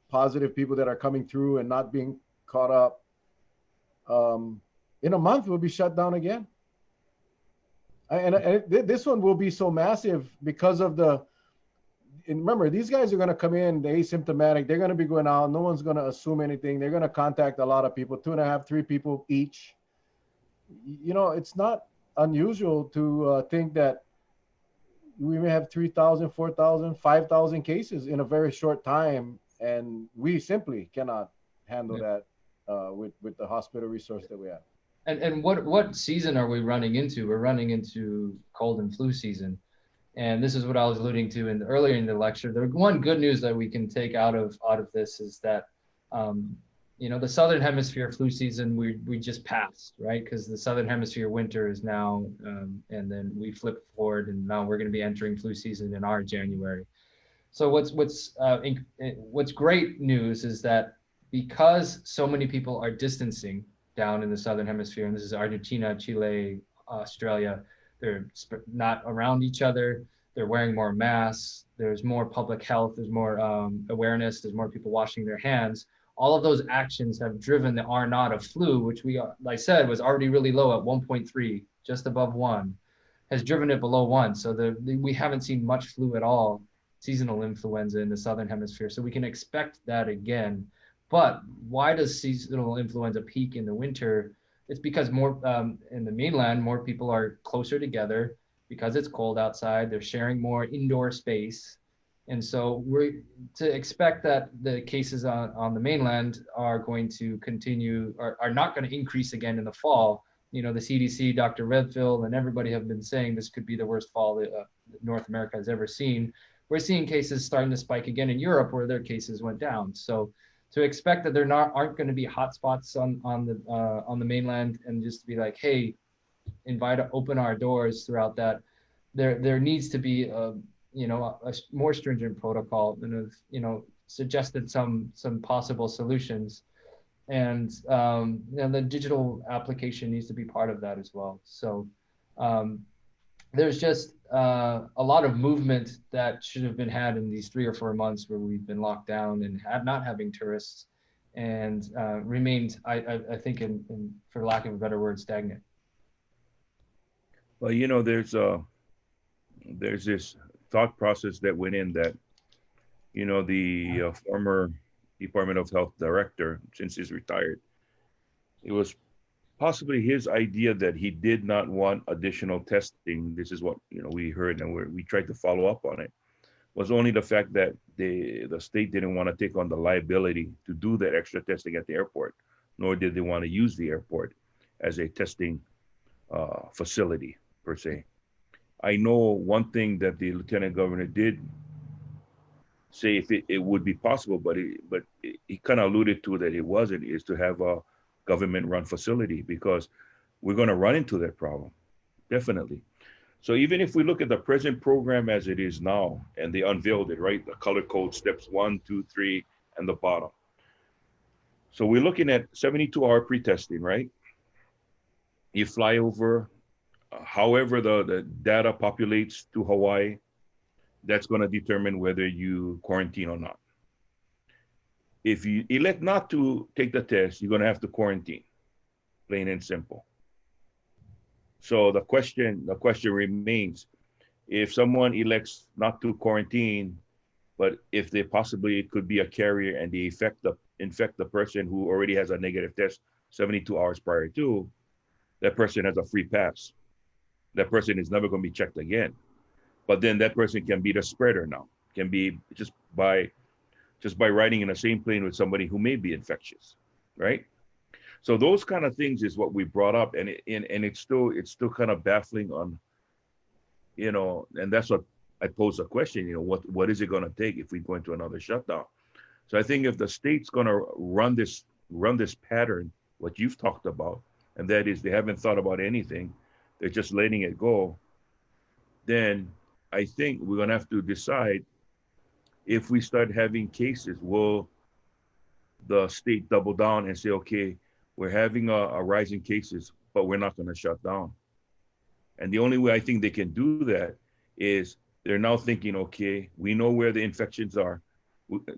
positive people that are coming through and not being caught up, in a month we'll be shut down again. And this one will be so massive because of and remember, these guys are going to come in, the asymptomatic. They're going to be going out. No one's going to assume anything. They're going to contact a lot of people, 2.5, 3 people each. it's not unusual to think that we may have 3,000, 4,000, 5,000 cases in a very short time, and we simply cannot handle that with the hospital resource that we have. And what season are we running into? We're running into cold and flu season. And this is what I was alluding to earlier in the lecture. The one good news that we can take out of this is that, um, the southern hemisphere flu season we just passed, right? Because the southern hemisphere winter is now, and then we flip forward, and now we're going to be entering flu season in our January. So what's great news is that because so many people are distancing down in the southern hemisphere, and this is Argentina, Chile, Australia, they're not around each other. They're wearing more masks. There's more public health. There's more awareness. There's more people washing their hands. All of those actions have driven the R naught of flu, which like I said, was already really low at 1.3, just above 1, has driven it below 1. So we haven't seen much flu at all, seasonal influenza in the southern hemisphere. So we can expect that again. But why does seasonal influenza peak in the winter? It's because more in the mainland, more people are closer together because it's cold outside. They're sharing more indoor space. And so we're to expect that the cases on the mainland are going to continue, are not going to increase again in the fall. The CDC, Dr. Redfield, and everybody have been saying this could be the worst fall that North America has ever seen. We're seeing cases starting to spike again in Europe where their cases went down. So to expect that there aren't going to be hotspots on the mainland, and just to be like, hey, open our doors throughout that, there needs to be a more stringent protocol, and have suggested some possible solutions, and the digital application needs to be part of that as well. So there's just a lot of movement that should have been had in these 3 or 4 months where we've been locked down and not having tourists, and remained, I think, for lack of a better word, stagnant. Well, there's this thought process that went in that, the former Department of Health director, since he's retired, it was possibly his idea that he did not want additional testing. This is what we heard, and we tried to follow up on it. Was only the fact that the state didn't want to take on the liability to do that extra testing at the airport, nor did they want to use the airport as a testing facility per se. I know one thing that the lieutenant governor did say, if it would be possible, but he kind of alluded to that it wasn't, is to have a government run facility, because we're going to run into that problem, definitely. So even if we look at the present program as it is now, and they unveiled it, right? The color code steps 1, 2, 3, and the bottom. So we're looking at 72-hour pre-testing, right? You fly over, however the data populates to Hawaii, that's going to determine whether you quarantine or not. If you elect not to take the test, you're going to have to quarantine, plain and simple. So the question remains, if someone elects not to quarantine, but if they possibly, it could be a carrier and they infect the person who already has a negative test 72 hours prior to, that person has a free pass. That person is never going to be checked again. But then that person can be the spreader now, can be just by riding in the same plane with somebody who may be infectious, right? So those kind of things is what we brought up, and it's still kind of baffling on, and that's what I posed a question, what is it going to take if we go into another shutdown? So I think if the state's going to run this pattern, what you've talked about, and that is they haven't thought about anything, they're just letting it go, then I think we're going to have to decide, if we start having cases, will the state double down and say, okay, we're having a rise in cases, but we're not going to shut down? And the only way I think they can do that is they're now thinking, okay, we know where the infections are,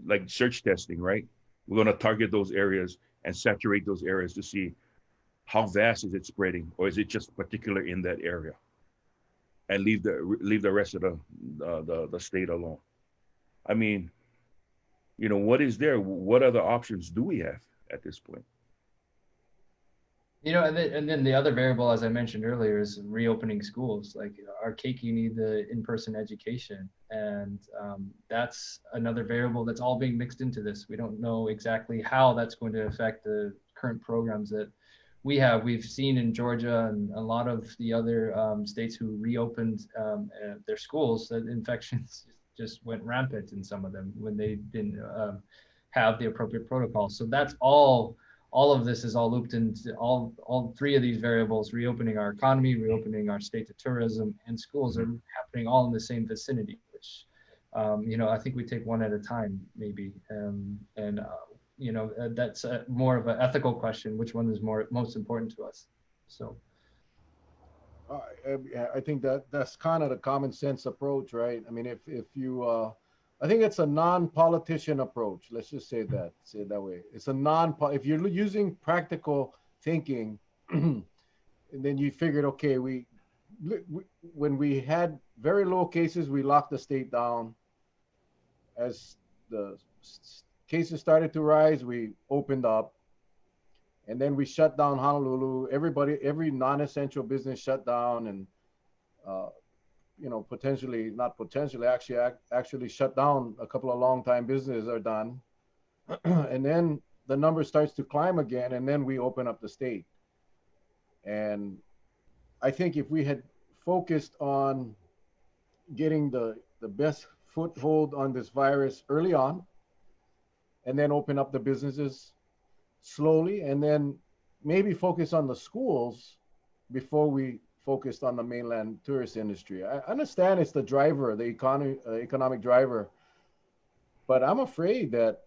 like search testing, right? We're going to target those areas and saturate those areas to see how vast is it spreading, or is it just particular in that area, and leave the rest of the state alone. I mean, what is there? What other options do we have at this point? And then the other variable, as I mentioned earlier, is reopening schools. Like our Keiki need the in-person education, and that's another variable that's all being mixed into this. We don't know exactly how that's going to affect the current programs that we have. We've seen in Georgia and a lot of the other states who reopened their schools that infections just went rampant in some of them when they didn't have the appropriate protocols. So that's all of this is all looped into all three of these variables: reopening our economy, reopening our state to tourism, and schools are happening all in the same vicinity, which I think we take one at a time, maybe. And that's more of an ethical question: which one is most important to us? So I think that's kind of the common sense approach, right? I mean, if you, I think it's a non-politician approach. Let's just say it that way. It's a non. If you're using practical thinking, and then you figured, okay, when we had very low cases, we locked the state down. As the cases started to rise, we opened up, and then we shut down Honolulu. Every non-essential business shut down, and uh, potentially not potentially, actually shut down. A couple of long time businesses are done, and then the number starts to climb again, and then we open up the state. And I think if we had focused on getting the best foothold on this virus early on, and then open up the businesses slowly, and then maybe focus on the schools before we focused on the mainland tourist industry. I understand it's the driver, the economic driver, but I'm afraid that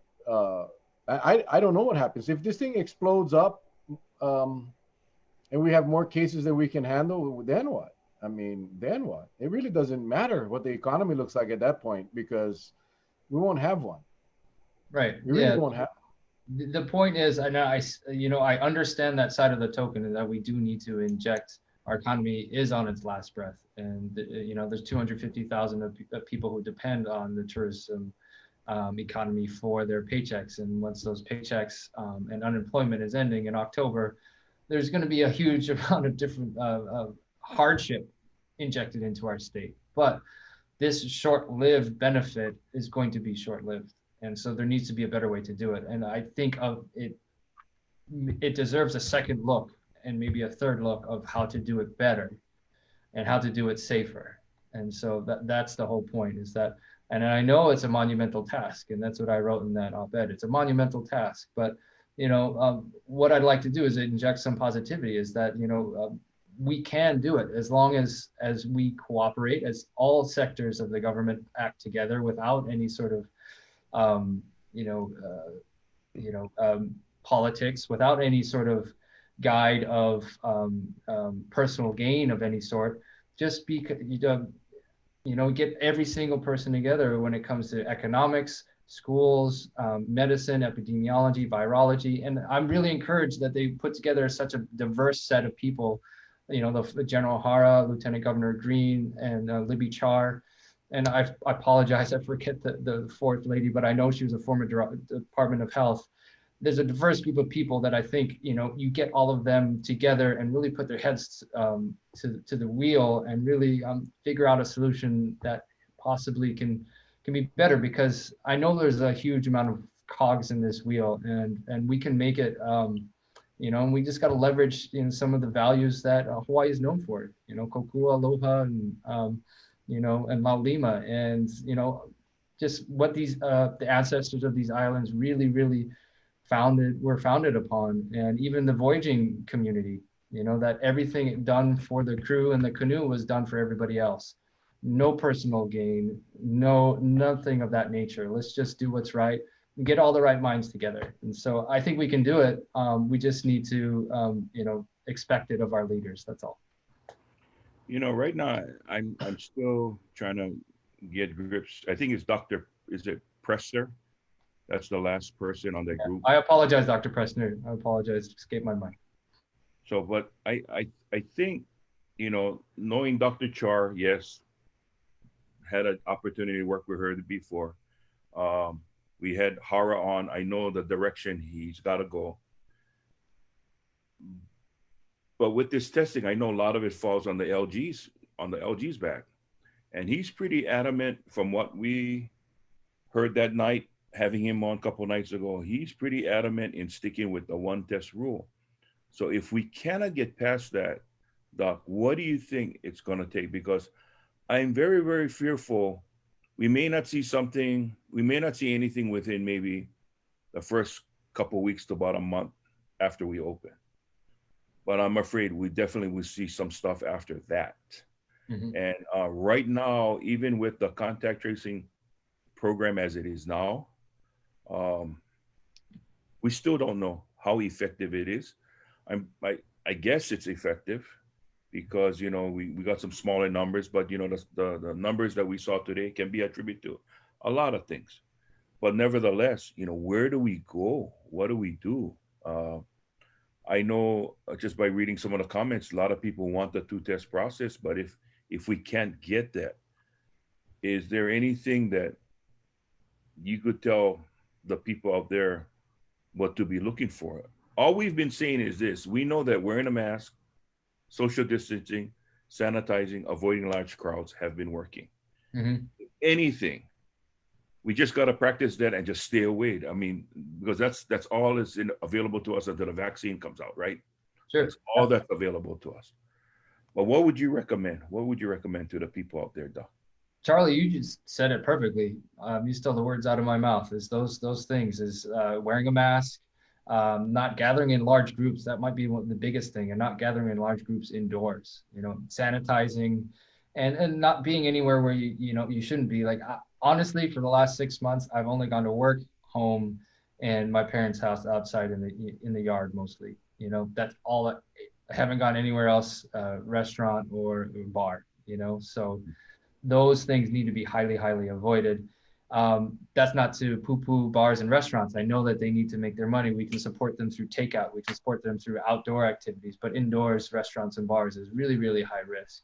I don't know what happens if this thing explodes up, um, and we have more cases than we can handle. Then what? I mean, then what? It really doesn't matter what the economy looks like at that point because we won't have one. right, We really yeah. won't have. The point is, I understand that side of the token, and that we do need to inject. Our economy is on its last breath, and there's 250,000 of people who depend on the tourism economy for their paychecks. And once those paychecks and unemployment is ending in October, there's going to be a huge amount of different hardship injected into our state. But this short-lived benefit is going to be short-lived, and so there needs to be a better way to do it. And I think of it, it deserves a second look and maybe a third look of how to do it better and how to do it safer. And so that's the whole point, is that, and I know it's a monumental task, and that's what I wrote in that op-ed. It's a monumental task, but what I'd like to do is inject some positivity, is that we can do it as long as we cooperate, as all sectors of the government act together without any sort of um, you know politics, without any sort of guide of personal gain of any sort. Just because get every single person together when it comes to economics, schools, medicine, epidemiology, virology. And I'm really encouraged that they put together such a diverse set of people, the General Hara, Lieutenant Governor Green, and Libby Char. And I apologize, I forget the fourth lady, but I know she was a former Department of Health. There's a diverse group of people that I think, you get all of them together and really put their heads to the wheel and really figure out a solution that possibly can be better, because I know there's a huge amount of cogs in this wheel, and we can make it, and we just got to leverage some of the values that Hawaii is known for, kokua, aloha, and laulima, and just what these the ancestors of these islands really were founded upon. And even the voyaging community, that everything done for the crew and the canoe was done for everybody else. No personal gain, nothing of that nature. Let's just do what's right and get all the right minds together. And so I think we can do it. We just need to expect it of our leaders. That's all. Right now I'm still trying to get grips. I think it's Dr. Is it Pressler? That's the last person on that group. I apologize, Dr. Pressner. I apologize. It escaped my mind. So, but I think, knowing Dr. Char, yes, had an opportunity to work with her before. We had Hara on. I know the direction he's got to go. But with this testing, I know a lot of it falls on the LG's back, and he's pretty adamant. From what we heard that night, having him on a couple nights ago, he's pretty adamant in sticking with the one test rule. So if we cannot get past that, Doc, what do you think it's going to take? Because I'm very, very fearful we may not see anything within maybe the first couple weeks to about a month after we open. But I'm afraid we definitely will see some stuff after that. Mhm. And right now, even with the contact tracing program as it is now, um, we still don't know how effective it is. I guess it's effective because we got some smaller numbers, but the numbers that we saw today can be attributed to a lot of things. But nevertheless, where do we go? What do we do? Uh, I know just by reading some of the comments, a lot of people want the two-test process, but if we can't get that, is there anything that you could tell the people out there what to be looking for? All we've been saying is this: we know that wearing a mask, social distancing, sanitizing, avoiding large crowds have been working. Mhm. Anything, we just got to practice that and just stay away. I mean, because that's all is available to us until the vaccine comes out, right? Sure. That's all that's available to us. But what would you recommend? What would you recommend to the people out there, Doc? Charlie, you just said it perfectly. You stole the words out of my mouth. Is those things is wearing a mask, not gathering in large groups. That might be the biggest thing, and not gathering in large groups indoors. Sanitizing, and not being anywhere where you shouldn't be. Like honestly, for the last 6 months, I've only gone to work, home, and my parents' house outside in the yard mostly. That's all. I haven't gone anywhere else, restaurant or bar. So those things need to be highly, highly avoided. That's not to poo-poo bars and restaurants. I know that they need to make their money. We can support them through takeout. We can support them through outdoor activities. But indoors, restaurants and bars is really, really high risk.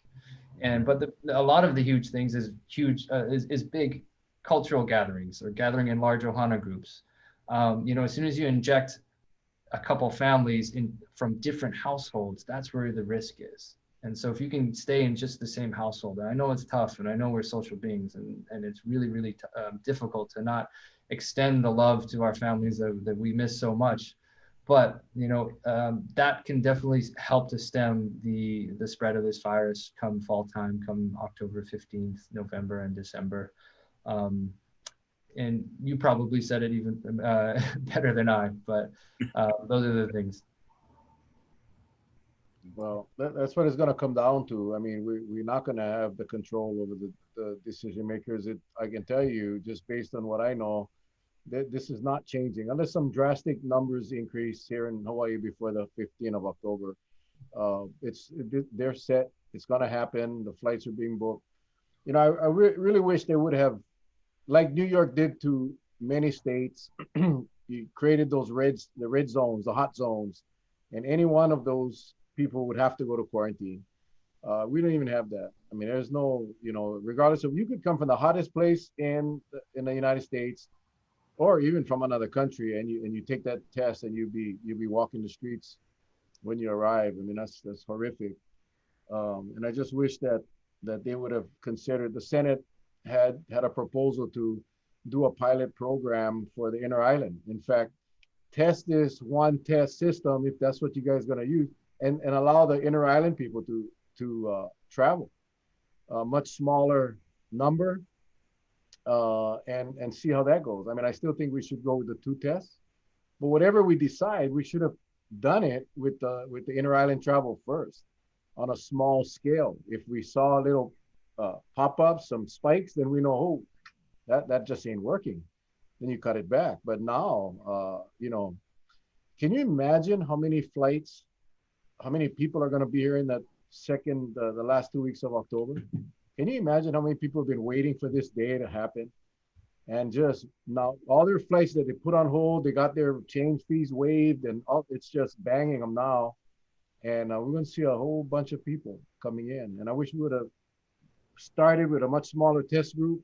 But a lot of the huge things is big cultural gatherings or gathering in large Ohana groups. As soon as you inject a couple families from different households, that's where the risk is. And so if you can stay in just the same household, and I know it's tough, and I know we're social beings, and it's really, really difficult to not extend the love to our families that we miss so much. But that can definitely help to stem the spread of this virus come fall time, come October 15th, November and December. And you probably said it even better than I, but those are the things. Well, that's what it's going to come down to. I mean, we're not going to have the control over the decision makers. I can tell you, just based on what I know, that this is not changing unless some drastic numbers increase here in Hawaii before the 15th of October. They're set. It's going to happen. The flights are being booked. Really wish they would have, like New York did to many states. You created the red zones, the hot zones, and any one of those people would have to go to quarantine. We don't even have that. I mean, there's no, regardless of, you could come from the hottest place in the United States, or even from another country, and you take that test, and you'd be walking the streets when you arrive. I mean, that's horrific. And I just wish that they would have considered. The Senate had a proposal to do a pilot program for the inner island. In fact, test this one test system, if that's what you guys are going to use, and allow the inner island people to travel a much smaller number, and see how that goes. I mean, I still think we should go with the two tests, but whatever we decide, we should have done it with the inner island travel first on a small scale. If we saw a little pop-ups, some spikes, then we know, oh, that just ain't working. Then you cut it back. But now, can you imagine how many flights, how many people are going to be here in the last 2 weeks of October? Can you imagine how many people have been waiting for this day to happen? And just now, all their flights that they put on hold, they got their change fees waived, and it's just banging them now. And we're going to see a whole bunch of people coming in. And I wish we would have started with a much smaller test group,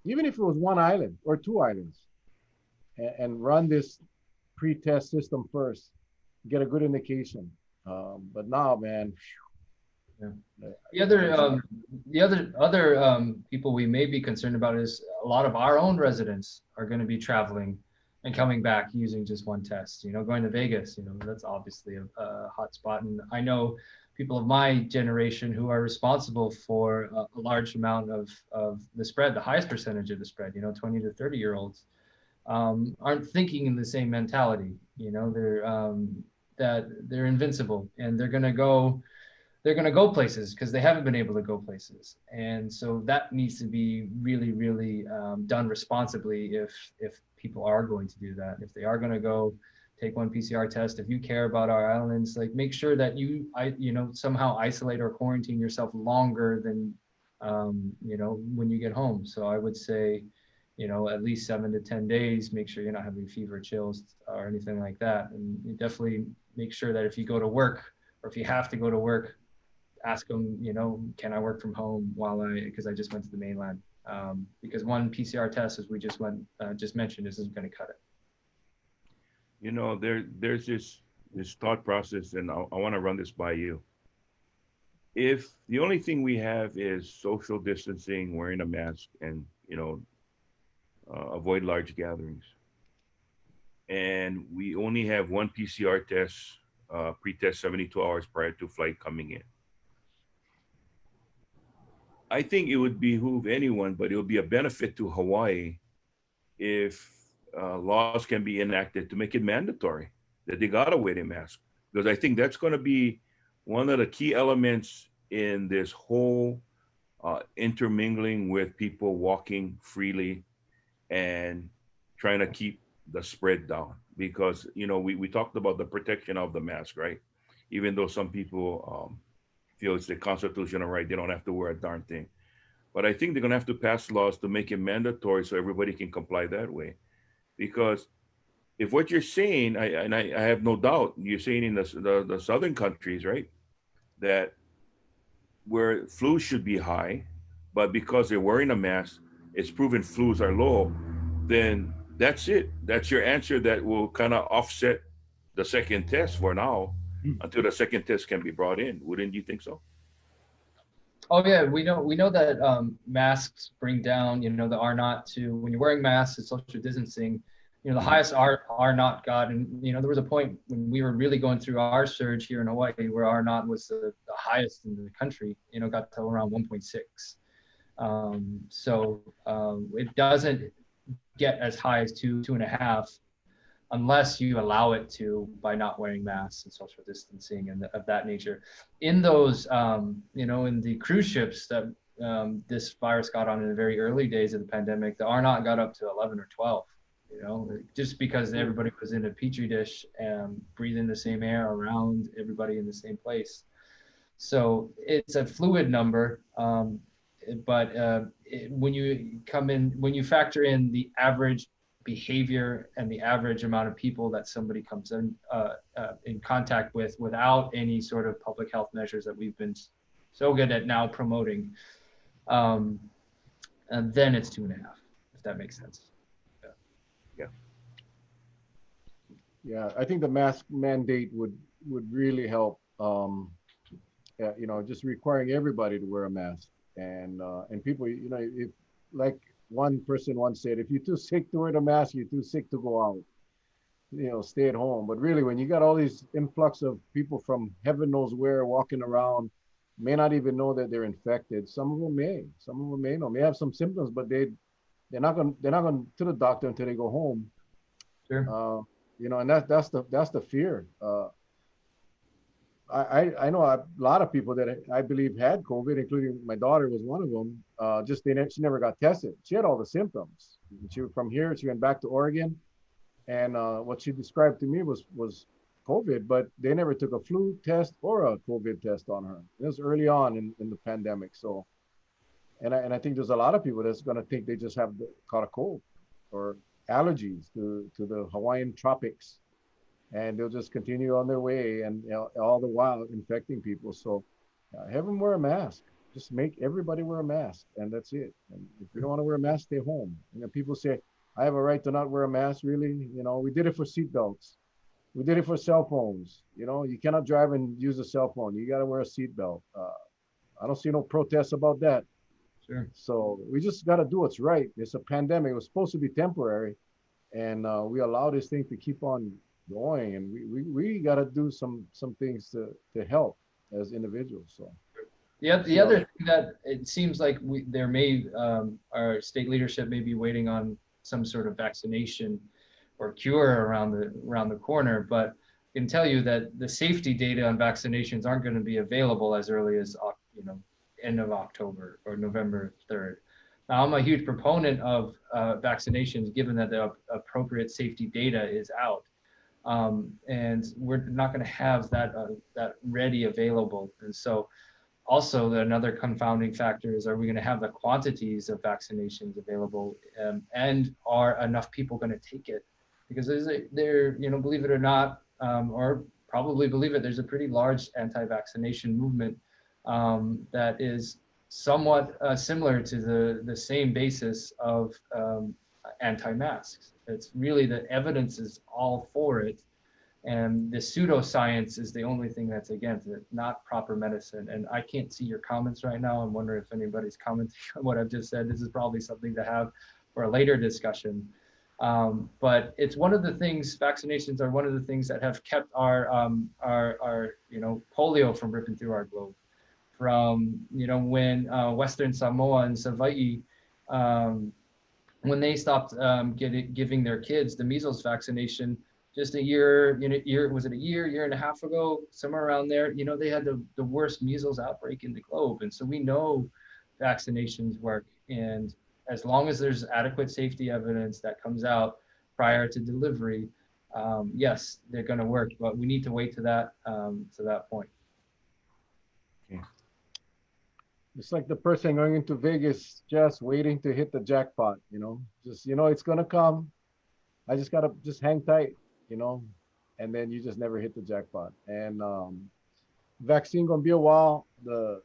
even if it was one island or two islands, and run this pre-test system first, get a good indication. But now, man, Yeah. uh, The other, there's people we may be concerned about is a lot of our own residents are going to be traveling and coming back using just one test. You know, going to Vegas. You know, that's obviously a hot spot, and I know people of my generation who are responsible for a large amount of the spread, the highest percentage of the spread. You know, 20 to 30-year-olds aren't thinking in the same mentality. You know, that they're invincible and they're going to go places because they haven't been able to go places. And so that needs to be really, really done responsibly if people are going to do that. If they are going to go take one PCR test, if you care about our islands, like make sure that somehow isolate or quarantine yourself longer than, when you get home. So I would say, at least 7 to 10 days, make sure you're not having fever, chills, or anything like that. And you definitely make sure that if you go to work or if you have to go to work, ask them, can I work from home because I just went to the mainland. Because one PCR test, as we just mentioned, isn't going to cut it. There's this thought process, and I want to run this by you. If the only thing we have is social distancing, wearing a mask, and avoid large gatherings, and we only have one PCR test, pre-test 72 hours prior to flight coming in, I think it would behoove anyone, but it would be a benefit to Hawaii if laws can be enacted to make it mandatory that they gotta wear a mask, because I think that's going to be one of the key elements in this whole intermingling with people walking freely and trying to keep the spread down. Because we talked about the protection of the mask, right? Even though some people feel it's their constitutional right, they don't have to wear a darn thing. But I think they're going to have to pass laws to make it mandatory so everybody can comply that way. Because if what you're saying, I have no doubt, you're saying in the southern countries, right, that where flu should be high, but because they're wearing a mask, it's proven flus are low, then that's it. That's your answer that will kind of offset the second test for now until the second test can be brought in. Wouldn't you think so? Oh yeah, we know that masks bring down, the R naught to when you're wearing masks and social distancing, the Hmm. highest R naught got, and there was a point when we were really going through our surge here in Hawaii where R naught was the highest in the country, got to around 1.6. So it doesn't get as high as 2.5 unless you allow it to by not wearing masks and social distancing and of that nature. In those, in the cruise ships that this virus got on in the very early days of the pandemic, the R naught got up to 11 or 12. Just because everybody was in a petri dish and breathing the same air around everybody in the same place. So it's a fluid number, but when you factor in the average behavior and the average amount of people that somebody comes in contact with without any sort of public health measures that we've been so good at now promoting, and then it's 2.5, if that makes sense. Yeah. yeah, I think the mask mandate would really help. Yeah, just requiring everybody to wear a mask, and people, if like one person once said, if you're too sick to wear the mask, you're too sick to go out. Stay at home. But really, when you got all these influx of people from heaven knows where walking around, may not even know that they're infected. Some of them may have some symptoms, but they're not going to the doctor until they go home. Sure. And that's the fear. I know a lot of people that I believe had COVID, including my daughter was one of them. She never got tested. She had all the symptoms. From here, she went back to Oregon, and what she described to me was COVID, but they never took a flu test or a COVID test on her. It was early on in the pandemic. So, and I think there's a lot of people that's going to think they just have caught a cold or allergies to the Hawaiian tropics, and they'll just continue on their way, and all the while infecting people. So have them wear a mask. Just make everybody wear a mask, and that's it. And if you don't want to wear a mask, stay home. And then people say, I have a right to not wear a mask. Really? We did it for seatbelts. We did it for cell phones. You know, you cannot drive and use a cell phone. You got to wear a seatbelt. I don't see no protests about that. Sure. So we just got to do what's right. It's a pandemic. It was supposed to be temporary, and we allow this thing to keep on going. And we got to do some things to help as individuals. So The see how other that. thing that it seems like there may our state leadership may be waiting on some sort of vaccination or cure around the corner, but I can tell you that the safety data on vaccinations aren't going to be available as early as end of October or November 3rd. Now, I'm a huge proponent of vaccinations, given that the appropriate safety data is out, and we're not going to have that ready available, and so. Also, another confounding factor is, are we going to have the quantities of vaccinations available, and are enough people going to take it? Because believe it or not, or probably believe it, there's a pretty large anti-vaccination movement that is somewhat similar to the same basis of anti-masks. It's really the evidence is all for it, and the pseudoscience is the only thing that's against it, not proper medicine. And I can't see your comments right now. I'm wondering if anybody's commenting on what I've just said. This is probably something to have for a later discussion. But it's one of the things, vaccinations are one of the things that have kept our polio from ripping through our globe. From, when Western Samoa and Hawaii, when they stopped giving their kids the measles vaccination, just a year, was it a year and a half ago, somewhere around there, they had the worst measles outbreak in the globe. And so we know vaccinations work. And as long as there's adequate safety evidence that comes out prior to delivery, yes, they're going to work, but we need to wait to that point. Okay. It's like the person going into Vegas just waiting to hit the jackpot. Just it's gonna come. I just gotta just hang tight. And then you just never hit the jackpot. And vaccine gonna be a while. The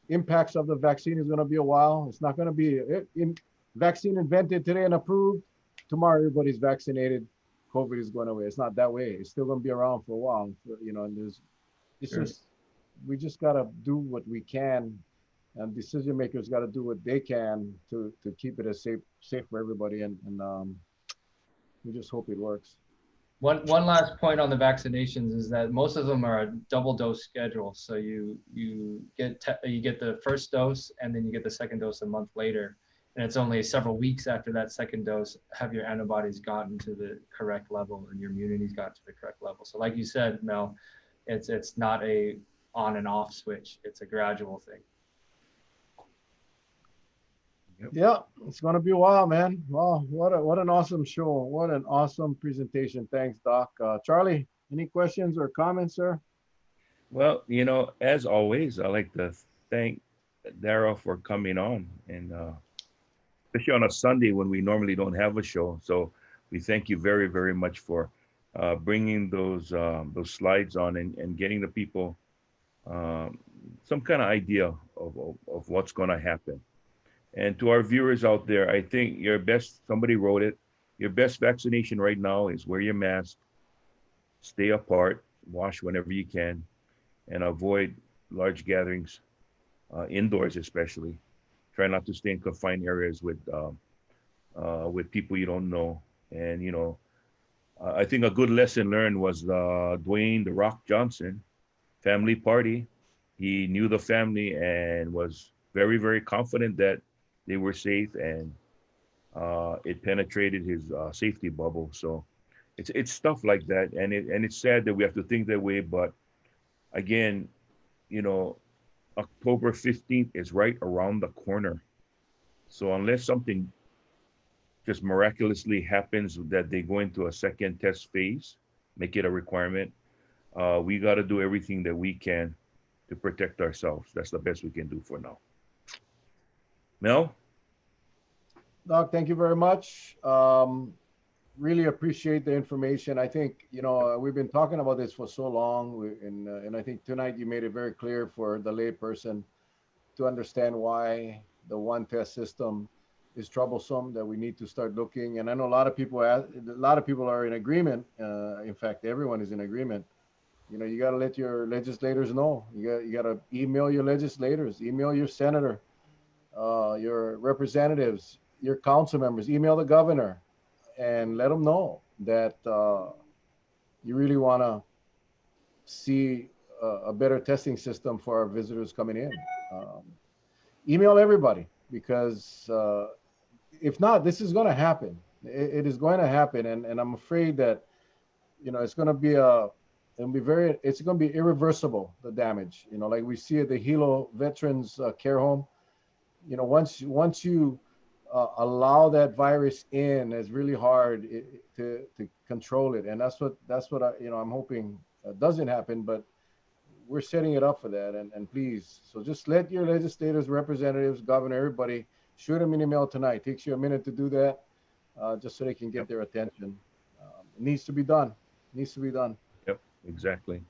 impacts of the vaccine is gonna be a while. It's not gonna be vaccine invented today and approved. Tomorrow everybody's vaccinated. COVID is going away. It's not that way. It's still gonna be around for a while. And it's Sure. just we just gotta do what we can. And decision makers got to do what they can to keep it as safe for everybody. And we just hope it works. One last point on the vaccinations is that most of them are a double dose schedule. So you get the first dose, and then you get the second dose a month later, and it's only several weeks after that second dose have your antibodies gotten to the correct level and your immunity's gotten to the correct level. So like you said, Mel, it's not a on and off switch. It's a gradual thing. Yeah, it's gonna be a while, man. Wow, what an awesome show. What an awesome presentation. Thanks, Doc. Charlie, any questions or comments, sir? Well, as always, I like to thank Darragh for coming on, and especially on a Sunday when we normally don't have a show. So we thank you very, very much for bringing those slides on and getting the people some kind of idea of what's going to happen. And to our viewers out there, I think somebody wrote it, your best vaccination right now is wear your mask, stay apart, wash whenever you can, and avoid large gatherings, indoors especially. Try not to stay in confined areas with people you don't know. And, I think a good lesson learned was Dwayne "The Rock" Johnson, family party. He knew the family and was very, very confident that they were safe, and it penetrated his safety bubble. So it's stuff like that, and it's sad that we have to think that way. But again, October 15th is right around the corner. So unless something just miraculously happens that they go into a second test phase, make it a requirement, we got to do everything that we can to protect ourselves. That's the best we can do for now. Mel? Doc, thank you very much. Really appreciate the information. I think, we've been talking about this for so long, and I think tonight you made it very clear for the lay person to understand why the one test system is troublesome, that we need to start looking. And I know a lot of people are in agreement. In fact, everyone is in agreement. You got to let your legislators know. You got to email your legislators, email your senator, your representatives, your council members, email the governor, and let them know that you really want to see a better testing system for our visitors coming in. Um, Email everybody, because if not, this is going to happen. It is going to happen, and I'm afraid that it's going to be it's going to be irreversible, the damage. Like we see at the Hilo Veterans Care Home. Once you allow that virus in, it's really hard to control it, and that's what I'm hoping doesn't happen, but we're setting it up for that. And please, so just let your legislators, representatives, governor, everybody shoot them an email tonight. Takes you a minute to do that, just so they can get their attention. It needs to be done. It needs to be done. Yep, exactly.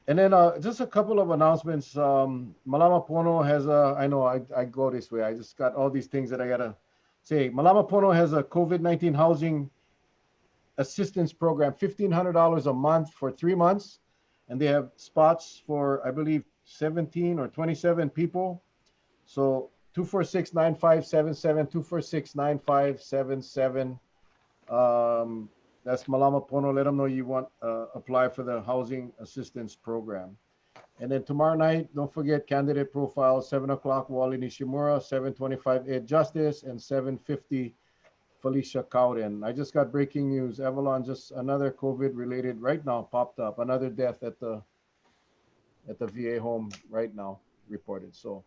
And then just a couple of announcements. Malama Pono has I know I go this way. I just got all these things that I gotta say. Malama Pono has a COVID-19 housing assistance program, $1,500 a month for 3 months. And they have spots for, I believe, 17 or 27 people. So 246-9577, 246-9577. That's Malama Pono. Let them know you want apply for the housing assistance program. And then tomorrow night, don't forget candidate profile, 7 o'clock, Wally Nishimura, 7:25, Ed Justice, and 7:50, Felicia Cowden. I just got breaking news. Avalon, just another COVID related right now popped up. Another death at the VA home right now reported. So,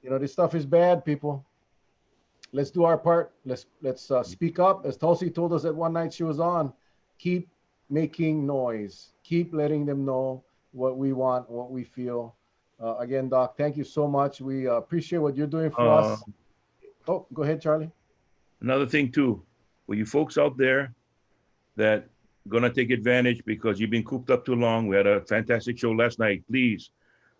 this stuff is bad, people. Let's do our part. Let's speak up. As Tulsi told us that one night she was on, keep making noise. Keep letting them know what we want, what we feel. Again, Doc, thank you so much. We appreciate what you're doing for us. Oh, go ahead, Charlie. Another thing too, for you folks out there that gonna take advantage because you've been cooped up too long. We had a fantastic show last night. Please,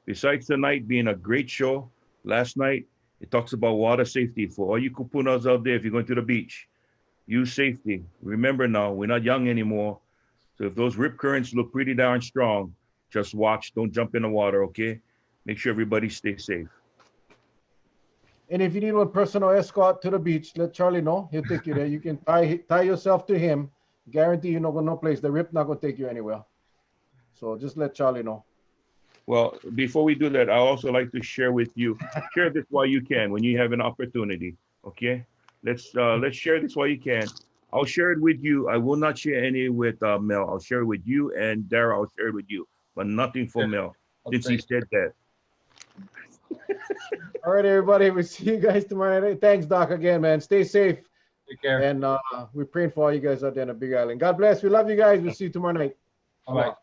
besides tonight being a great show, last night it talks about water safety for all you kupunas out there. If you're going to the beach, use safety. Remember now, we're not young anymore. So if those rip currents look pretty darn strong, just watch. Don't jump in the water, okay? Make sure everybody stays safe. And if you need one personal escort to the beach, let Charlie know. He'll take you there. You can tie yourself to him. Guarantee you're not going no place. The rip not going to take you anywhere. So just let Charlie know. Well, before we do that, I also like to share with you. Share this while you can, when you have an opportunity. Okay, let's share this while you can. I'll share it with you. I will not share any with Mel. I'll share it with you, and Darragh, I'll share it with you, but nothing for Mel, since he said that. All right, everybody. We'll see you guys tomorrow night. Thanks, Doc, again, man. Stay safe. Take care. And we're praying for all you guys out there in the Big Island. God bless. We love you guys. We'll see you tomorrow night. Bye-bye.